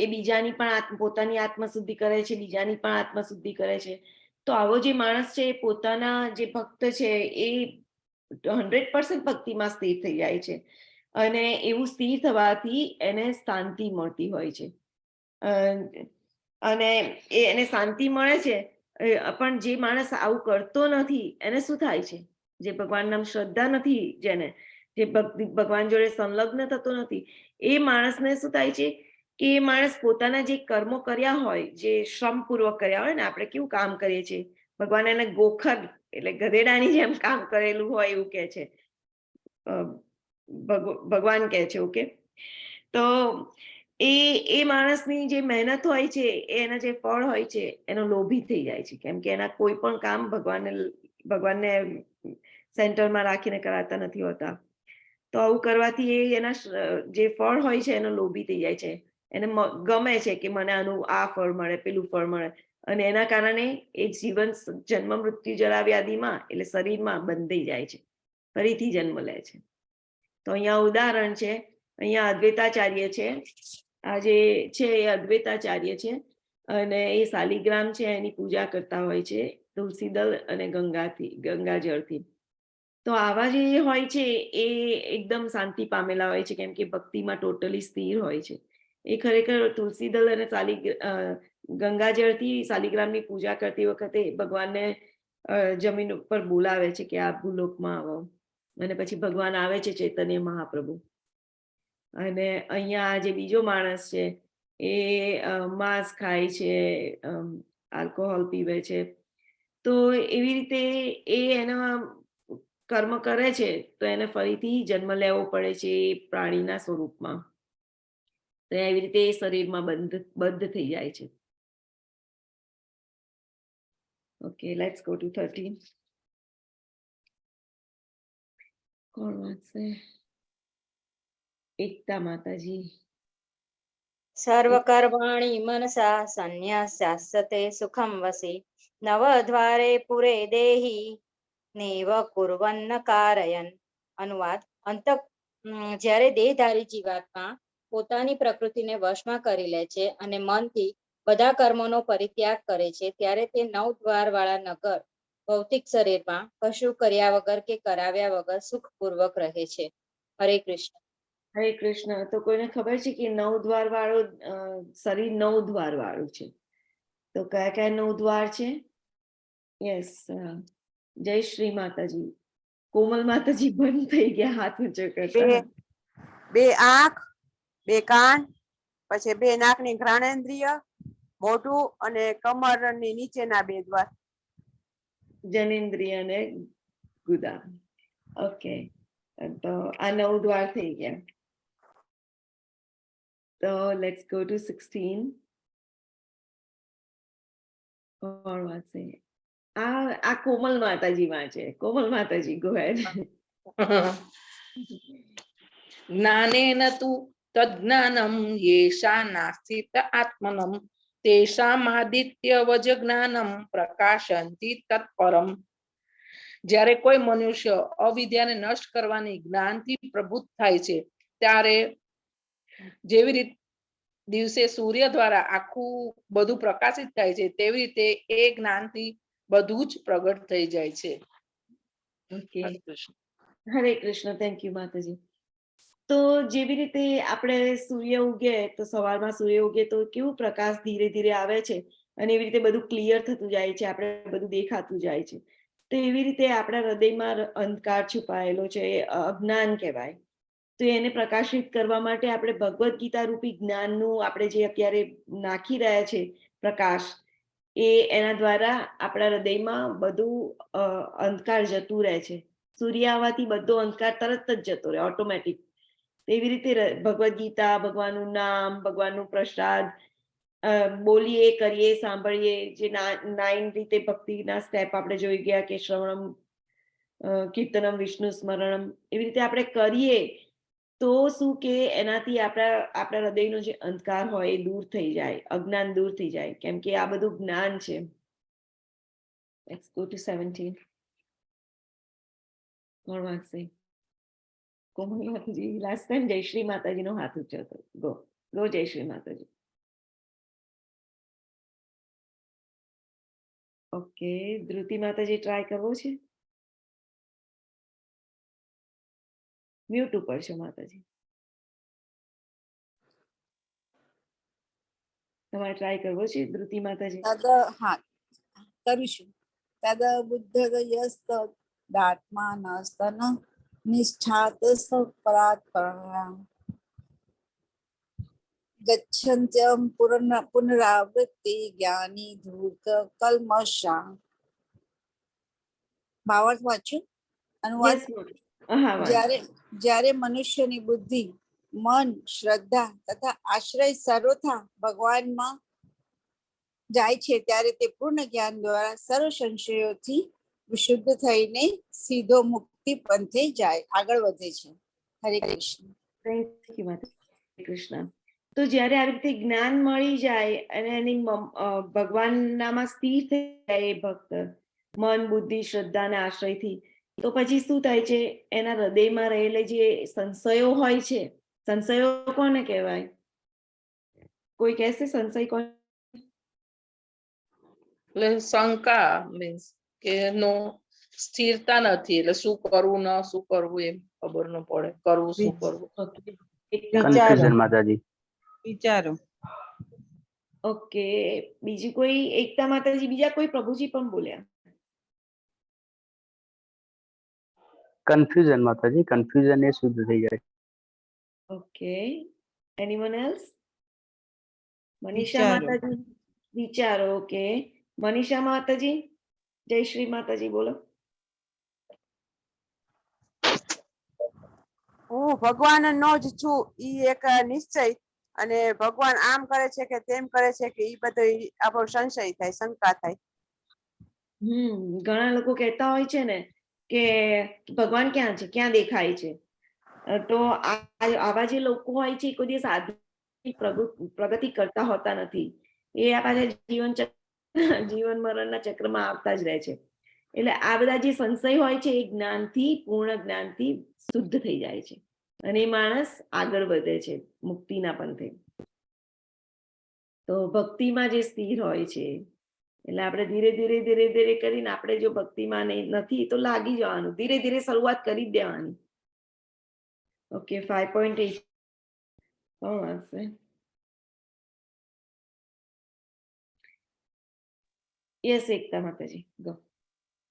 એ બીજાની પણ પોતાની આત્મશુદ્ધિ કરે છે, બીજાની પણ આત્મશુદ્ધિ કરે છે. તો આવો જે માણસ છે, પોતાના જે ભક્ત છે, એ 100% ભક્તિમાં સ્થિર થઈ જાય છે. અને એવું સ્થિર થવાથી એને શાંતિ મળતી હોય છે. અને એને શાંતિ મળે છે. પણ જે માણસ આવું કરતો નથી, એને શું થાય છે? જે ભગવાનના શ્રદ્ધા નથી, જે ભગવાન જોડે સંલગ્ન થતો નથી, એ માણસને શું થાય છે કે એ માણસ પોતાના જે કર્મો કર્યા હોય, જે શ્રમપૂર્વક કર્યા હોય ને, આપણે કેવું કામ કરીએ છીએ, ભગવાન એને ગોખર એટલે ગધેડાની જેમ કામ કરેલું હોય એવું કે છે, ભગવાન કહે છે. ઓકે, તો એ માણસની જે મહેનત હોય છે, એના જે ફળ હોય છે, એનો લોભી થઈ જાય છે, કેમ કે એના કોઈ પણ કામ ભગવાનને સેન્ટરમાં રાખીને કરાતા નથી હોતા. તો આવું કરવાથી એના જે ફળ હોય છે, એનો લોભી થઈ જાય છે. એને ગમે છે કે મને આનું આ ફળ મળે, પેલું ફળ મળે, અને એના કારણે એ જીવન જન્મ મૃત્યુ જરા વ્યાધિમાં એટલે શરીરમાં બંધાઈ જાય છે, ફરીથી જન્મ લે છે. તો અહીંયા ઉદાહરણ છે, અહીંયા અદ્વૈતાચાર્ય છે, આ જે છે એ અદ્વૈતાચાર્ય છે, અને એ શાલિગ્રામ છે, એની પૂજા કરતા હોય છે તુલસીદળ અને ગંગાજળથી. તો આવા જે હોય છે એ એકદમ શાંતિ પામેલા હોય છે, કેમ કે ભક્તિમાં ટોટલી સ્થિર હોય છે. એ ખરેખર તુલસીદળ અને ગંગાજળથી શાલિગ્રામની પૂજા કરતી વખતે ભગવાનને જમીન ઉપર બોલાવે છે કે આ ભૂલોકમાં આવો, અને પછી ભગવાન આવે છે, ચૈતન્ય મહાપ્રભુ. અને અહીંયા જે બીજો માણસ છે એ માંસ ખાય છે, આલ્કોહોલ પીવે છે. તો એવી રીતે એ એના કર્મ કરે છે, તો એને ફરીથી જન્મ લેવો પડે છે એ પ્રાણીના સ્વરૂપમાં. તો એવી રીતે એ શરીરમાં બદ્ધ થઈ જાય છે. Okay, let's go to 13. કોણ વાંચશે? એકતા માતાજી. સર્વકર્માણિ મનસા સંન્યાસ્યાસ્તે સુખમ વસી નવદ્વારે પુરે દેહી નૈવ કુર્વન્ન કારયન. અનુવાદ: જ્યારે દેહધારી જીવાત્મા પોતાની પ્રકૃતિને વશમાં કરી લે છે અને મનથી બધા કર્મોનો પરિત્યાગ કરે છે, ત્યારે તે 9 દ્વાર વાળા નગર ભૌતિક શરીરમાં કશું કર્યા વગર કે કરાવ્યા વગર સુખપૂર્વક રહે છે. હરે કૃષ્ણ. હરે કૃષ્ણ. તો કોઈને ખબર છે કે 9 દ્વાર વાળું શરીર 9 દ્વાર વાળું છે? તો કયા કયા 9 દ્વાર છે? યસ, જય શ્રી માતાજી. કોમલ માતાજી બંધ થઈ ગયા હાથ ઊંચો કરતા. 2 આંખ, 2 કાન, પછી 2 નાકની ઘ્રાણેન્દ્રિય, મોઢું અને કમરની નીચેના 2 દ્વાર, જનેન્દ્રિય અને ગુદા. ઓકે, તો આ 9 દ્વાર થઈ ગયા. તો લેટ્સ ગો ટુ 16. કોણ વાંચશે? આ કોમલ માતાજી વાંચે. કોમલ માતાજી, ગો હેડ. જ્ઞાનેન તુ તજ્ઞાનમ યેષા નાસ્તિત આત્મનમ તેષામાદિત્યવજ જ્ઞાનમ પ્રકાશંતિ તત્પરમ. જ્યારે કોઈ મનુષ્ય અવિદ્યાને નષ્ટ કરવાની જ્ઞાનથી પ્રભુત થાય છે, ત્યારે જેવી રીતે દિવસે સૂર્ય દ્વારા આખું બધું પ્રકાશિત થાય છે, તેવી રીતે એ જ્ઞાનથી બધું જ પ્રગટ થઈ જાય છે. Okay, Hare Krishna. Hare Krishna. Thank you માતાજી. તો જેવી રીતે આપણે સૂર્ય ઉગે તો સવારમાં સૂર્ય ઉગે તો કેવું પ્રકાશ ધીરે ધીરે આવે છે અને એવી રીતે બધું ક્લિયર થતું જાય છે, આપણે બધું દેખાતું જાય છે. તો એવી રીતે આપણા હૃદયમાં અંધકાર છુપાયેલો છે, એ અજ્ઞાન કહેવાય. તો એને પ્રકાશિત કરવા માટે આપણે ભગવદ્ ગીતા રૂપી જ્ઞાનનું આપણે જે અત્યારે નાખી રહ્યા છે પ્રકાશ, એ એના દ્વારા આપણા હૃદયમાં બધું અંધકાર જતું રહે છે. સૂર્ય આવવાથી બધો અંધકાર તરત જ જતો રહે, ઓટોમેટિક. એવી રીતે ભગવદ્ ગીતા, ભગવાનનું નામ, ભગવાનનું પ્રસાદ બોલીએ, કરીએ, સાંભળીએ, જે 9 રીતે ભક્તિના સ્ટેપ આપણે જોઈ ગયા કે શ્રવણમ, કીર્તનમ, વિષ્ણુ સ્મરણમ, એવી રીતે આપણે કરીએ તો શું કે એનાથી આપણા હૃદયનો જે અંધકાર હોય એ દૂર થઈ જાય, અજ્ઞાન દૂર થઈ જાય, કેમ કે આ બધું જ્ઞાન છે. Let's go to 17. કોણ વાંચશે? કોમલ માતાજી. લાસ્ટ ટાઈમ જયશ્રી માતાજીનો હાથ ઊંચો હતો. ગો ગો જયશ્રી માતાજી. ઓકે, ધ્રુતિ માતાજી ટ્રાય કરવો છે? મ્યુટ ઉપર છો માતાજી, તમારે ટ્રાય કરવો છે ધ્રુતિ માતાજી? હા, કરું છું. તદ બુદ્ધગયસ્તદાત્માનસ્તન નિષ્ઠાત પરાત્પરામ ગચ્છન્ત્યમ પુનરાવૃત્તિ જ્ઞાની ધૂર્ત કલ્મષા. ભાવાર્થ વાંચ્યું? અનુવાદ. જ્યારે મનુષ્યની બુદ્ધિ, મન, શ્રદ્ધા તથા આશ્રય સર્વથા ભગવાનમાં જાય છે, ત્યારે તે પૂર્ણ જ્ઞાન દ્વારા સર્વ સંશયોથી વિશુદ્ધ થઈને સીધો મુક્તિ પંથે જાય, આગળ વધે છે. હરે કૃષ્ણ. થેન્ક યુ માતા કૃષ્ણ. તો જ્યારે આવી રીતે જ્ઞાન મળી જાય અને એની ભગવાનનામાં સ્થિર થઈ જાય એ ભક્ત, મન, બુદ્ધિ, શ્રદ્ધા અને આશ્રયથી, તો પછી શું થાય છે? એના હૃદયમાં રહેલા જે સંશયો હોય છે, સંશયો કોને કહેવાય? કોઈ કહેશે સંશય કોને? એટલે શંકા, મીન્સ કે નો સ્થિરતા નથી, એટલે શું કરવું ન શું કરવું એમ ખબર ન પડે, કરવું શું કરવું. કન્ફ્યુઝન માતાજી. વિચારો. ઓકે, બીજી કોઈ? એકતા માતાજી. બીજા કોઈ? પ્રભુજી પણ બોલ્યા. કન્ફ્યુઝન માતાજી, કન્ફ્યુઝન એ શુદ્ધ થઈ જાય. Okay, anyone else? મનીષા માતાજી. વિચારો. ઓકે, મનીષા માતાજી. જય શ્રી માતાજી, બોલો. હું ભગવાનનો જ છું ઈ એક નિશ્ચય, અને ભગવાન આમ કરે છે કે તેમ કરે છે કે ઈ બધો આપણો સંશય થાય, શંકા થાય. ઘણા લોકો કહેતા હોય છે ને કે ભગવાન ક્યાં છે, ક્યાં દેખાય છે? તો આવા જે લોકો હોય છે કોઈ દિવસ આધ્યાત્મિક પ્રગતિ કરતા હોતા નથી. એ આ પાછા જીવન મરણના ચક્રમાં આવતા જ રહે છે. એટલે આ બધા જે સંશય હોય છે એ જ્ઞાનથી, પૂર્ણ જ્ઞાનથી શુદ્ધ થઈ જાય છે અને એ માણસ આગળ વધે છે મુક્તિના પંથે. તો ભક્તિમાં જે સ્થિર હોય છે, એટલે આપણે ધીરે ધીરે ધીરે ધીરે કરીને, આપણે જો ભક્તિમાં નથી તો લાગી જવાનું, ધીરે ધીરે શરૂઆત કરી દેવાની. ઓકે, 5.8. કોણ વાંચશે? યસ, એકતા માતાજી, ગો.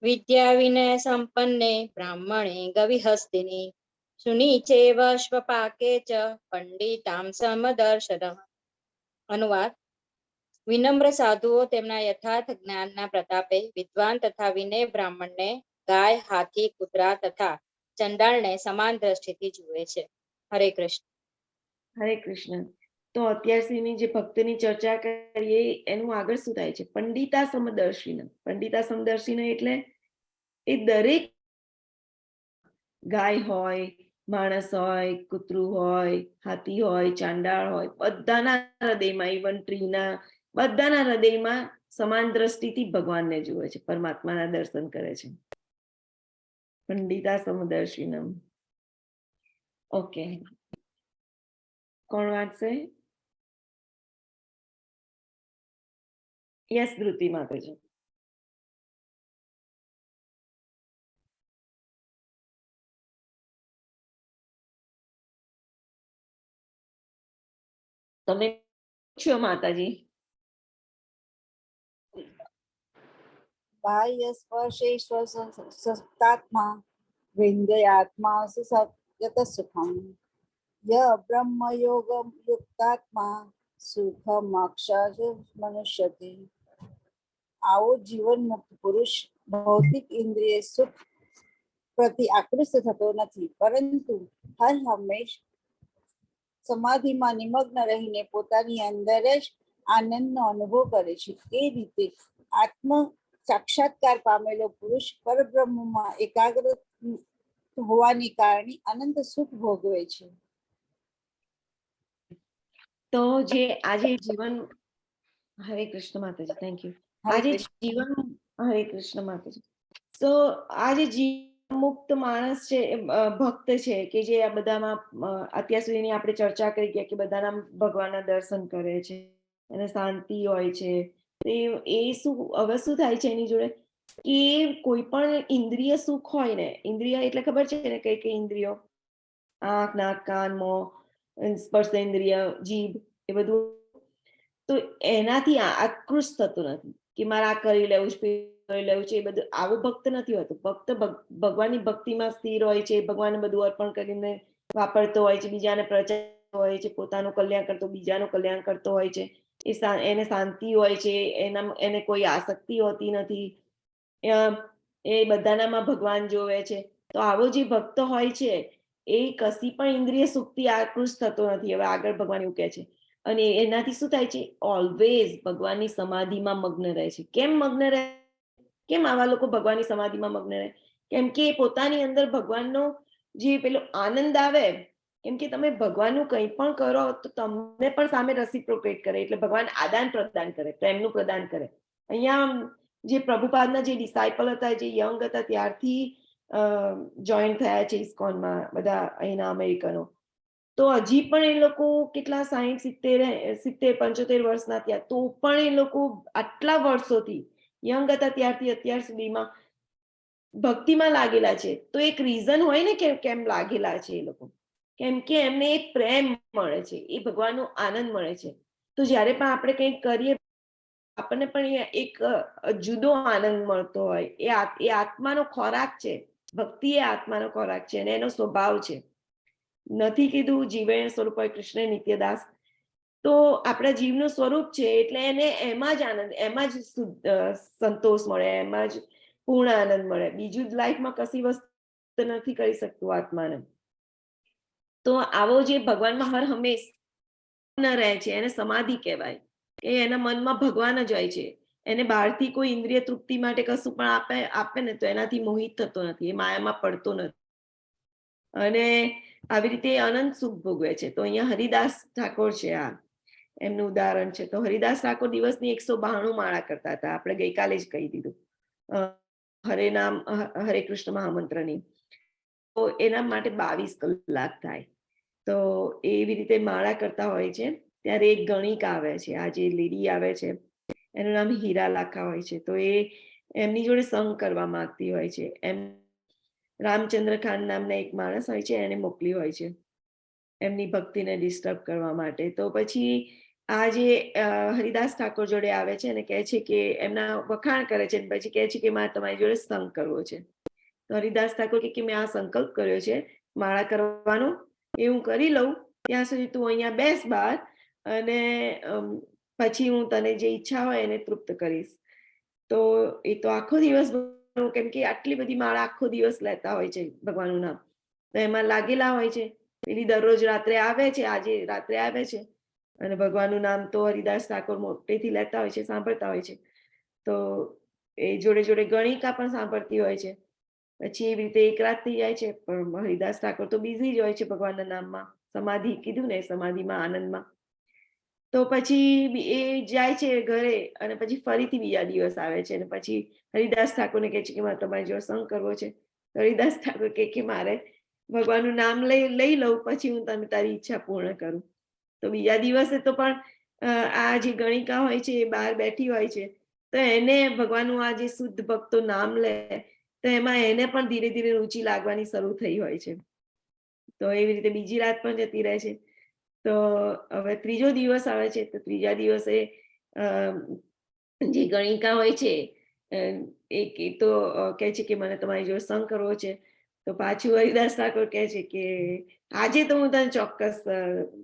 વિદ્યા વિનય સંપન્ને બ્રાહ્મણે ગવિહસ્તિની સુનીચેવ શ્વપાકે ચ પંડિતામ સમદર્શન. અનુવાદ. વિનમ્ર સાધુઓ તેમના યથાર્થ જ્ઞાનના પ્રતાપે વિદ્વાન તથા વિનય બ્રાહ્મણને ગાય, હાથી, કૂતરા તથા ચંડાળને સમાન દ્રષ્ટિથી જુએ છે. હરે કૃષ્ણ. હરે કૃષ્ણ. તો અત્યાર સુધીની જે ભક્તની ચર્ચા કરીએ એનું આગળ શું થાય છે? પંડિતા સમદર્શિન. પંડિતા સમદર્શિન એટલે એ દરેક ગાય હોય, માણસ હોય, કૂતરું હોય, હાથી હોય, ચાંડાળ હોય, બધાના હૃદયમાં, ઇવન ટ્રીના બધાના હૃદયમાં સમાન દ્રષ્ટિથી ભગવાનને જુએ છે, પરમાત્માના દર્શન કરે છે. પંડિતા સમદર્શિનમ. ઓકે, કોણ વાંચશે? યસ, ધૃતિ માતાજી. તમે છો માતાજી? બાહ્ય સ્પર્શે સપ્તાત્મા વિંદયાત્મા સુસપ્યત સુખમ ય બ્રહ્મ યોગમ યુક્તાત્મા સુખમ અક્ષર મનુષ્યતે. આવો જીવન મુક્ત પુરુષ ભૌતિક ઇન્દ્રિય સુખ પ્રતિ આકૃષ્ટ થતો નથી, પરંતુ હર હંમેશ સમાધિમાં નિમગ્ન રહીને પોતાની અંદર જ આનંદનો અનુભવ કરે છે. એ રીતે આત્મ સાક્ષાત્કાર પામેલો પુરુષ પરબ્રહ્મમાં એકાગ્ર હોવાને કારણે અનંત સુખ ભોગવે છે. તો જે આજે જીવન, હરે કૃષ્ણ માતાજી, થેન્ક યુ. આજે જીવન, હરે કૃષ્ણ માતાજી. તો આજે જીવન મુક્ત માણસ છે, ભક્ત છે, કે જે આ બધામાં અત્યાર સુધીની આપણે ચર્ચા કરી ગયા કે બધાના ભગવાનના દર્શન કરે છે અને શાંતિ હોય છે. એ શું હવે શું થાય છે એની જોડે કે કોઈ પણ ઇન્દ્રિય સુખ હોય ને, ઇન્દ્રિય એટલે ખબર છે ને કઈ કઈ ઇન્દ્રિયો? આંખ, નાક, કાન, મોં, સ્પર્શેન્દ્રિય, જીભ, એ બધું. તો એનાથી આકૃષ્ટ થતું નથી કે મારે આ કરી લેવું છે, કરી લેવું છે. એ બધું આવું ભક્ત નથી હોતું. ભક્ત ભગવાનની ભક્તિમાં સ્થિર હોય છે, ભગવાનને બધું અર્પણ કરીને વાપરતો હોય છે, બીજાને પ્રચાર હોય છે, પોતાનું કલ્યાણ કરતો, બીજાનું કલ્યાણ કરતો હોય છે. એને શાંતિ હોય છે, એને કોઈ આસક્તિ હોતી નથી, એ બધાનામાં ભગવાન જોવે છે. તો આવો જે ભક્ત હોય છે એ કશી પણ ઇન્દ્રિય સુખથી આકૃષ્ટ થતો નથી. હવે આગળ ભગવાન એવું કહે છે. અને એનાથી શું થાય છે? ઓલવેઝ ભગવાનની સમાધિમાં મગ્ન રહે છે. કેમ મગ્ન રહે? કેમ આવા લોકો ભગવાનની સમાધિમાં મગ્ન રહે? કેમ કે પોતાની અંદર ભગવાનનો જે પેલો આનંદ આવે, કેમ કે તમે ભગવાનનું કંઈ પણ કરો તો તમને પણ સામે રેસિપ્રોકેટ કરે, એટલે ભગવાન આદાન પ્રદાન કરે, પ્રેમનું પ્રદાન કરે. અહીંયા જે પ્રભુપાદના જે ડિસાઇપલ હતા, જે યંગ હતા ત્યારથી જોઈન થયા છે ઇસ્કોનમાં બધા અહીંના અમેરિકનો, તો હજી પણ એ લોકો કેટલા 60-70-75 વર્ષના થયા, તો પણ એ લોકો આટલા વર્ષોથી યંગ હતા ત્યારથી અત્યાર સુધીમાં ભક્તિમાં લાગેલા છે. તો એક રીઝન હોય ને કે કેમ લાગેલા છે એ લોકો, કેમ કે એમને એક પ્રેમ મળે છે, એ ભગવાનનો આનંદ મળે છે. તો જ્યારે પણ આપણે કંઈક કરીએ આપણને પણ એક જુદો આનંદ મળતો હોય. એ આત્માનો ખોરાક છે. ભક્તિ એ આત્માનો ખોરાક છે અને એનો સ્વભાવ છે. નથી કીધું જીવે સ્વરૂપ હોય કૃષ્ણ નિત્યદાસ, તો આપણા જીવનું સ્વરૂપ છે, એટલે એને એમાં જ આનંદ, એમાં જ સંતોષ મળે, એમાં જ પૂર્ણ આનંદ મળે. બીજું જ લાઈફમાં કશી વસ્તુ નથી કરી શકતું આત્માને. તો આવો જે ભગવાનમાં હર હંમેશ રહે છે એને સમાધિ કહેવાય, કે એના મનમાં ભગવાન જ હોય છે. એને બહારથી કોઈ ઇન્દ્રિય તૃપ્તિ માટે કશું પણ આપે ને તો એનાથી મોહિત થતો નથી, એ માયામાં પડતો નથી અને આવી રીતે અનંત સુખ ભોગવે છે. તો અહીંયા હરિદાસ ઠાકોર છે, આ એમનું ઉદાહરણ છે. તો હરિદાસ ઠાકોર દિવસની 192 માળા કરતા હતા. આપણે ગઈકાલે જ કહી દીધું, હરે નામ હરે કૃષ્ણ મહામંત્રની. તો એના માટે 22 કલાક થાય. તો એવી રીતે માળા કરતા હોય છે. ત્યારે એક ગણિક આવે છે, આ જે લેડી આવે છે એનું નામ હીરા લાખા હોય છે. તો એ એમની જોડે સંગ કરવા માંગતી હોય છે. એમ રામચંદ્ર ખાન નામના એક માણસ હોય છે, એને મોકલી હોય છે એમની ભક્તિને ડિસ્ટર્બ કરવા માટે. તો પછી આ જે હરિદાસ ઠાકોર જોડે આવે છે અને કહે છે કે એમના વખાણ કરે છે, પછી કહે છે કે મારે તમારી જોડે સંગ કરવો છે. તો હરિદાસ ઠાકોર કે મેં આ સંકલ્પ કર્યો છે માળા કરવાનો, એ હું કરી લઉં, ત્યાં સુધી તું અહીંયા બેસ બહાર, અને પછી હું તને જે ઈચ્છા હોય એને તૃપ્ત કરીશ. તો એ તો આખો દિવસ, કેમ કે આટલી બધી માળા આખો દિવસ લેતા હોય છે ભગવાનનું નામ, તો એમાં લાગેલા હોય છે. પેલી દરરોજ રાત્રે આવે છે, આજે રાત્રે આવે છે, અને ભગવાનનું નામ તો હરિદાસ ઠાકોર મોટેથી લેતા હોય છે, સાંભળતા હોય છે. તો એ જોડે જોડે ગણિકા પણ સાંભળતી હોય છે. પછી એવી રીતે એક રાત થઈ જાય છે, પણ હરિદાસ ઠાકોર તો બિઝી જ હોય છે ભગવાનના નામમાં. સમાધિ કીધું ને, સમાધિમાં આનંદમાં. તો પછી એ જાય છે ઘરે અને પછી ફરીથી બીજા દિવસ આવે છે અને પછી હરિદાસ ઠાકોરને કહે છે કે મારે તમારી જોડે સંગ કરવો છે. હરિદાસ ઠાકોર કહે કે મારે ભગવાનનું નામ લઈ લઉં, પછી હું તમે તારી ઈચ્છા પૂર્ણ કરું. તો બીજા દિવસે તો પણ આ જે ગણિકા હોય છે એ બહાર બેઠી હોય છે, તો એને ભગવાનનું આ જે શુદ્ધ ભક્તો નામ લે તો એમાં એને પણ ધીરે ધીરે રુચિ લાગવાની શરૂ થઈ હોય છે. તો એવી રીતે બીજી રાત પણ જતી રહે છે. તો હવે ત્રીજો દિવસ આવે છે, તો ત્રીજા દિવસે જે ગણિકા હોય છે એ તો કહે છે કે મને તમારી જોડે સંગ કરવો છે. તો પાછું હરિદાસ ઠાકોર કહે છે કે આજે તો હું તને ચોક્કસ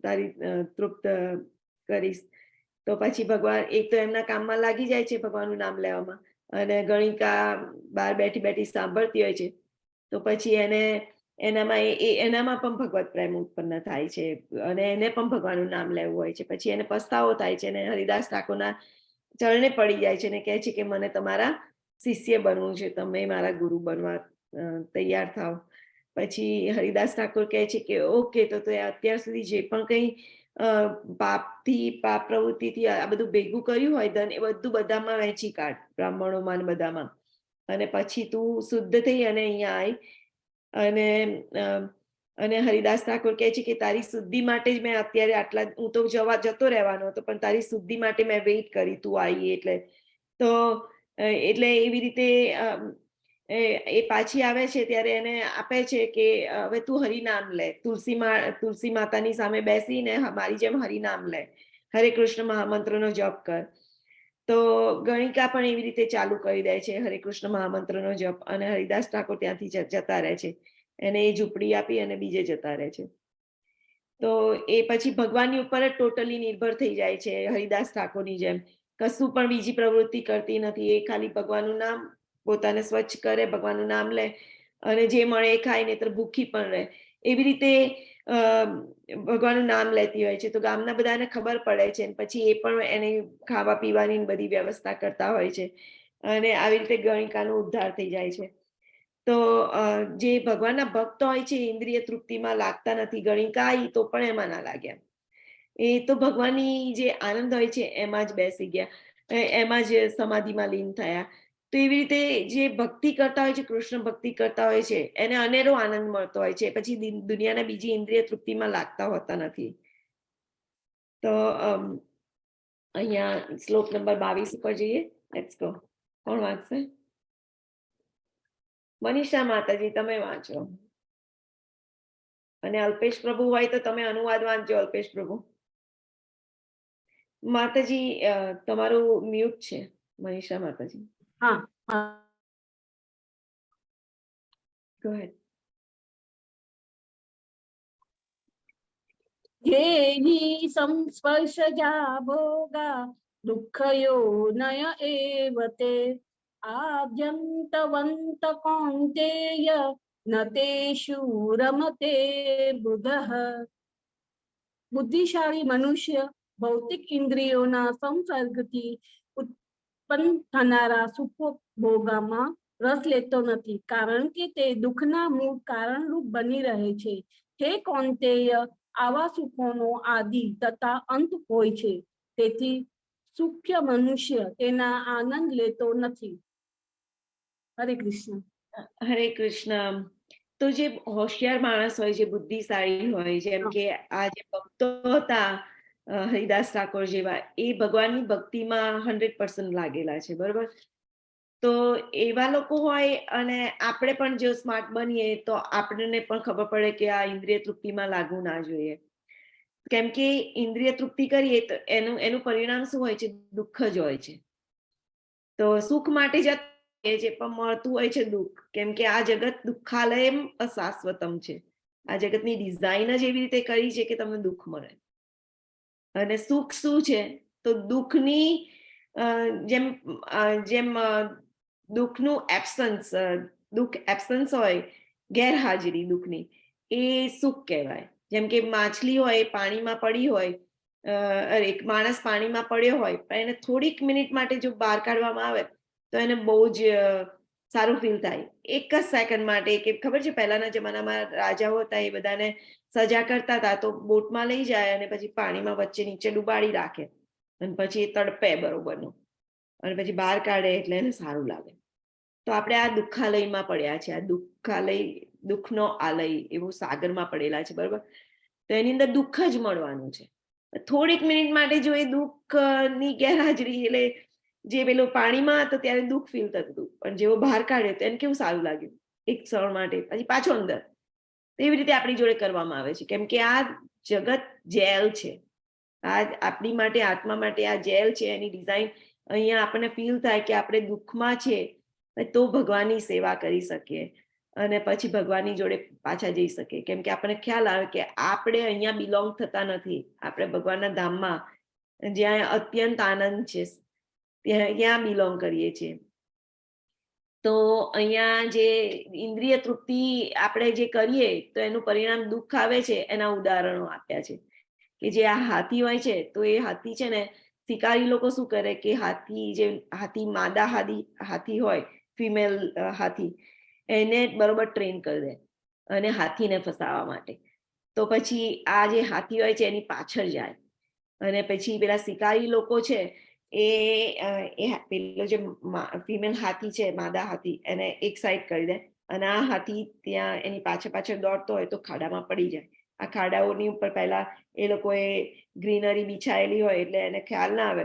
તારી તૃપ્ત કરીશ. તો પછી ભગવાન એક તો એમના કામમાં લાગી જાય છે ભગવાનનું નામ લેવામાં, અને ગણિકા બહાર બેઠી બેઠી સાંભળતી હોય છે. તો પછી એનામાં પણ ભગવત પ્રેમ ઉત્પન્ન થાય છે અને એને પણ ભગવાનનું નામ લેવું હોય છે. પછી એને પસ્તાવો થાય છે અને હરિદાસ ઠાકોરના ચરણે પડી જાય છે અને કહે છે કે મને તમારા શિષ્ય બનવું છે, તમે મારા ગુરુ બનવા તૈયાર થાવ. પછી હરિદાસ ઠાકોર કહે છે કે ઓકે, તો અત્યાર સુધી જે પણ કંઈ પાપ પ્રવૃત્તિથી આ બધું ભેગું કર્યું હોય ધન, એ બધું બધામાં વહેંચી કાઢ, બ્રાહ્મણોમાં બધામાં, અને પછી તું શુદ્ધ થઈ અને અહીંયા આવી. અને હરિદાસ ઠાકોર કહે છે કે તારી શુદ્ધિ માટે જ મેં અત્યારે આટલા, હું તો જતો રહેવાનો હતો, પણ તારી શુદ્ધિ માટે મેં વેઇટ કરી, તું આવી એટલે. તો એટલે એવી રીતે એ પાછી આવે છે ત્યારે એને આપે છે કે હવે તું હરિનામ લે, તુલસી માતાની સામે બેસીને મારી જેમ હરિનામ લે, હરે કૃષ્ણ મહામંત્રનો જપ કર. તો ગણિકા પણ એવી રીતે ચાલુ કરી દે છે હરે કૃષ્ણ મહામંત્રનો જપ, અને હરિદાસ ઠાકોર ત્યાંથી જતા રહે છે. એને એ ઝૂંપડી આપી અને બીજે જતા રહે છે. તો એ પછી ભગવાનની ઉપર જ ટોટલી નિર્ભર થઈ જાય છે હરિદાસ ઠાકોરની જેમ. કશું પણ બીજી પ્રવૃત્તિ કરતી નથી, એ ખાલી ભગવાનનું નામ, પોતાને સ્વચ્છ કરે, ભગવાનનું નામ લે, અને જે મળે એ ખાય, નહીતર ભૂખી પણ રહે. એવી રીતે ભગવાનનું નામ લેતી હોય છે. તો ગામના બધાને ખબર પડે છે, પછી એ પણ એને ખાવા પીવાની બધી વ્યવસ્થા કરતા હોય છે, અને આવી રીતે ગણિકાનો ઉદ્ધાર થઈ જાય છે. તો જે ભગવાનના ભક્ત હોય છે ઇન્દ્રિય તૃપ્તિમાં લાગતા નથી, ગણિકા આવી તો પણ એમાં ના લાગ્યા. એ તો ભગવાનની જે આનંદ હોય છે એમાં જ બેસી ગયા, એમાં જ સમાધિમાં લીન થયા. તો એવી રીતે જે ભક્તિ કરતા હોય છે, કૃષ્ણ ભક્તિ કરતા હોય છે, એને અનેરો આનંદ મળતો હોય છે, પછી દુનિયાના બીજી ઇન્દ્રિય તૃપ્તિમાં લાગતા હોતા નથી. તો અહીંયા શ્લોક નંબર 22 ઉપર જઈએ. Let's go. કોણ વાંચશે? મનીષા માતાજી, તમે વાંચો. અને અલ્પેશ પ્રભુ હોય તો તમે અનુવાદ વાંચજો. અલ્પેશ પ્રભુ માતાજી, તમારું મ્યુટ છે. મનીષા માતાજી, હા, ગો હેડ. येहि संस्पर्शजा भोगा दुःखयो नय एव ते आद्यन्तवन्त कौन्तेय न तेषु रमते बुधः. બુદ્ધિશાળી મનુષ્ય ભૌતિક ઇન્દ્રિયોના સંસર્ગથી ઉત્પન્ન થનારા સુખોભોગમાં રસ લેતો નથી, કારણ કે તે દુઃખના મૂળ કારણરૂપ બની રહે છે. હે કૌંતેય, આવા સુખોનો આદિ તથા અંત હોય છે, તેથી સુખ્ય મનુષ્ય તેના આનંદ લેતો નથી. હરે કૃષ્ણ. હરે કૃષ્ણ. તો જે હોશિયાર માણસ હોય છે, બુદ્ધિશાળી હોય, જેમ કે આ જે ભક્તો હતા હરિદાસ ઠાકોર જેવા, એ ભગવાનની ભક્તિમાં 100% લાગેલા છે, બરોબર. તો એવા લોકો હોય, અને આપણે પણ જો સ્માર્ટ બનીએ તો આપણને પણ ખબર પડે કે આ ઇન્દ્રિય તૃપ્તિમાં લાગવું ના જોઈએ. કેમ કે ઇન્દ્રિય તૃપ્તિ કરીએ તો એનું પરિણામ શું હોય છે? દુઃખ જ હોય છે. તો સુખ માટે જ છે, પણ મળતું હોય છે દુઃખ. કેમ કે આ જગત દુઃખાલયમ અશાશ્વતમ છે. આ જગતની ડિઝાઇન જ એવી રીતે કરી છે કે તમને દુઃખ મળે. અને સુખ શું છે? તો દુઃખની જેમ દુઃખનું દુઃખ એબ્સન્સ હોય, ગેરહાજરી દુઃખની, એ સુખ કહેવાય. જેમ કે માછલી હોય, પાણીમાં પડી હોય એક માણસ પાણીમાં પડ્યો હોય પણ એને થોડીક મિનિટ માટે જો બહાર કાઢવામાં આવે તો એને બહુ જ સારું ફીલ થાય. એક જ સેકન્ડ માટે, કે ખબર છે પહેલાના જમાનામાં રાજાઓ હતા એ બધાને સજા કરતા હતા તો બોટમાં લઈ જાય અને પછી પાણીમાં વચ્ચે નીચે ડુબાડી રાખે અને પછી એ તડપે બરોબરનું અને પછી બહાર કાઢે એટલે એને સારું લાગે. તો આપણે આ દુઃખાલયમાં પડ્યા છે. આ દુઃખાલય, દુઃખનો આલય એવું સાગરમાં પડેલા છે, બરોબર. તો એની અંદર દુઃખ જ મળવાનું છે. થોડીક મિનિટ માટે જો એ દુઃખની ગેરહાજરી, એટલે જે પેલો પાણીમાં હતો ત્યારે દુઃખ ફીલ થતું હતું પણ જેવો બહાર કાઢ્યો તો એને કેવું સારું લાગ્યું એક ક્ષણ માટે, પછી પાછો અંદર. એવી રીતે આપણી જોડે કરવામાં આવે છે, કેમ કે આ જગત જેલ છે. આ આપણી માટે, આત્મા માટે આ જેલ છે. એની ડિઝાઇન અહીંયા આપણને ફીલ થાય કે આપણે દુઃખમાં છે તો ભગવાનની સેવા કરી શકીએ અને પછી ભગવાનની જોડે પાછા જઈ શકીએ, કેમ કે આપણને ખ્યાલ આવે કે આપણે અહીંયા બિલોંગ થતા નથી. આપણે ભગવાનના ધામમાં, જ્યાં અત્યંત આનંદ છે, ત્યાં બિલોંગ કરીએ છીએ. તો અહીંયા જે ઇન્દ્રિય તૃપ્તિ આપણે જે કરીએ તો એનું પરિણામ દુઃખ આવે છે, એના ઉદાહરણો આપ્યા છે. કે જે આ હાથી હોય છે તો એ હાથી છે ને, શિકારી લોકો શું કરે કે હાથી માદા હાથી હોય, ફિમેલ હાથી, એને બરોબર ટ્રેન કરી દે અને હાથીને ફસાવવા માટે. તો પછી આ જે હાથી હોય છે એની પાછળ જાય અને પછી પેલા શિકારી લોકો છે એ પેલો જે ફિમેલ હાથી છે, માદા હાથી, એને એક સાઈડ કરી દે અને આ હાથી ત્યાં એની પાછળ દોડતો હોય તો ખાડામાં પડી જાય. આ ખાડાઓની ઉપર પહેલા એ લોકોએ ગ્રીનરી બિછાયેલી હોય એટલે એને ખ્યાલ ના આવે,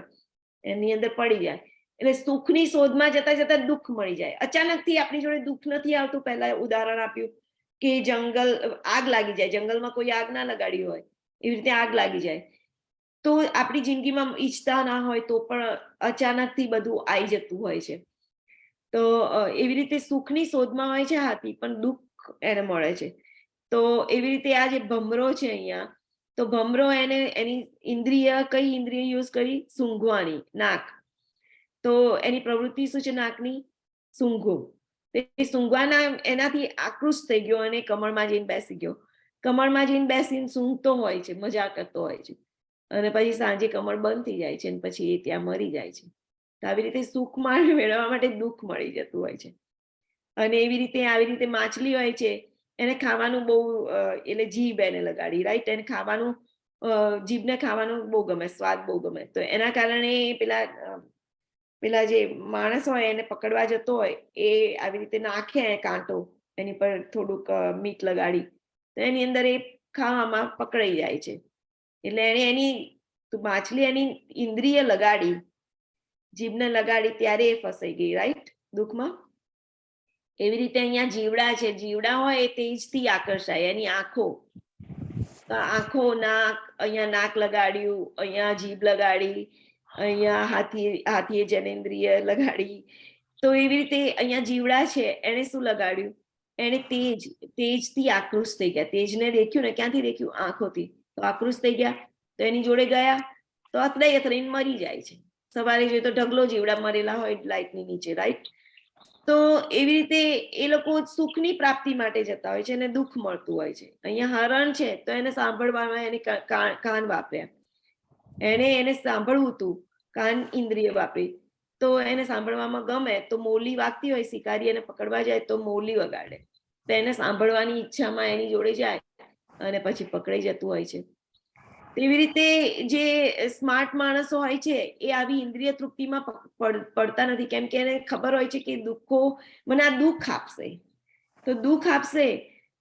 એની અંદર પડી જાય. એટલે સુખની શોધમાં જતા જતા દુઃખ મળી જાય. અચાનકથી આપણી જોડે દુઃખ નથી આવતું. પહેલા ઉદાહરણ આપ્યું કે જંગલ, આગ લાગી જાય, જંગલમાં કોઈ આગ ના લગાડી હોય, એવી રીતે આગ લાગી જાય. તો આપણી જિંદગીમાં ઈચ્છતા ના હોય તો પણ અચાનકથી બધું આવી જતું હોય છે. તો એવી રીતે સુખની શોધમાં હોય છે હાથી, પણ દુઃખ એને મળે છે. તો એવી રીતે આ જે ભમરો છે અહીંયા, તો ભમરો એને એની ઇન્દ્રિય, કઈ ઇન્દ્રિય યુઝ કરી? સૂંઘવાની, નાક. તો એની પ્રવૃત્તિ શું છે નાકની? સૂંઘવું. એ સૂંઘવાના એનાથી આકૃષ્ટ થઈ ગયો અને કમળમાં જઈને બેસી ગયો. કમળમાં જઈને બેસીને સૂંઘતો હોય છે, મજા કરતો હોય છે અને પછી સાંજે કમળ બંધ થઈ જાય છે અને પછી એ ત્યાં મરી જાય છે. તો આવી રીતે સુખ મેળવવા માટે દુઃખ મળી જતું હોય છે. અને એવી રીતે માછલી હોય છે, એને ખાવાનું બહુ, એટલે જીભ એને લગાડી, રાઈટ, એને ખાવાનું, જીભને ખાવાનું બહુ ગમે, સ્વાદ બહુ ગમે. તો એના કારણે પેલા જે માણસ હોય એને પકડવા જતો હોય એ આવી રીતે નાખે કાંટો એની પર થોડુંક મીઠ લગાડી, તો એની અંદર એ ખાવામાં પકડાઈ જાય છે. એટલે એને માછલી એની ઇન્દ્રિય લગાડી, જીભને લગાડી ત્યારે એ ફસાઈ ગઈ, રાઈટ, દુઃખમાં. એવી રીતે અહીંયા જીવડા છે, જીવડા હોય એ તેજથી આકર્ષાય, એની આંખો, નાક, અહીંયા નાક લગાડ્યું, અહીંયા જીભ લગાડી, અહીંયા હાથીએ જનેન્દ્રિય લગાડી. તો એવી રીતે અહીંયા જીવડા છે, એને શું લગાડ્યું? એને તેજથી આકૃષ્ટ થઈ ગયા. તેજને દેખ્યું ને, ક્યાંથી દેખ્યું? આંખોથી. તો આકૃષ્ટ થઈ ગયા, તો એની જોડે ગયા તો અથડાઈને મરી જાય છે. સવારે જોઈએ તો ઢગલો જીવડા મરેલા હોય લાઇટની નીચે, રાઈટ. તો એવી રીતે એ લોકો સુખની પ્રાપ્તિ માટે જતા હોય છે અને દુઃખ મળતું હોય છે. અહીંયા હરણ છે તો એને સાંભળવામાં એને કાન વાપર્યા, એને સાંભળવું હતું, કાન ઇન્દ્રિય વાપરી, તો એને સાંભળવામાં ગમે તો મોરલી વાગતી હોય, શિકારી એને પકડવા જાય તો મોરલી વગાડે, તો એને સાંભળવાની ઈચ્છામાં એની જોડે જાય અને પછી પકડાઈ જતું હોય છે. એવી રીતે જે સ્માર્ટ માણસો હોય છે એ આવી ઇન્દ્રિય તૃપ્તિમાં પડતા નથી, કેમ કે એને ખબર હોય છે કે દુઃખો મને આ દુઃખ આપશે, તો દુઃખ આપશે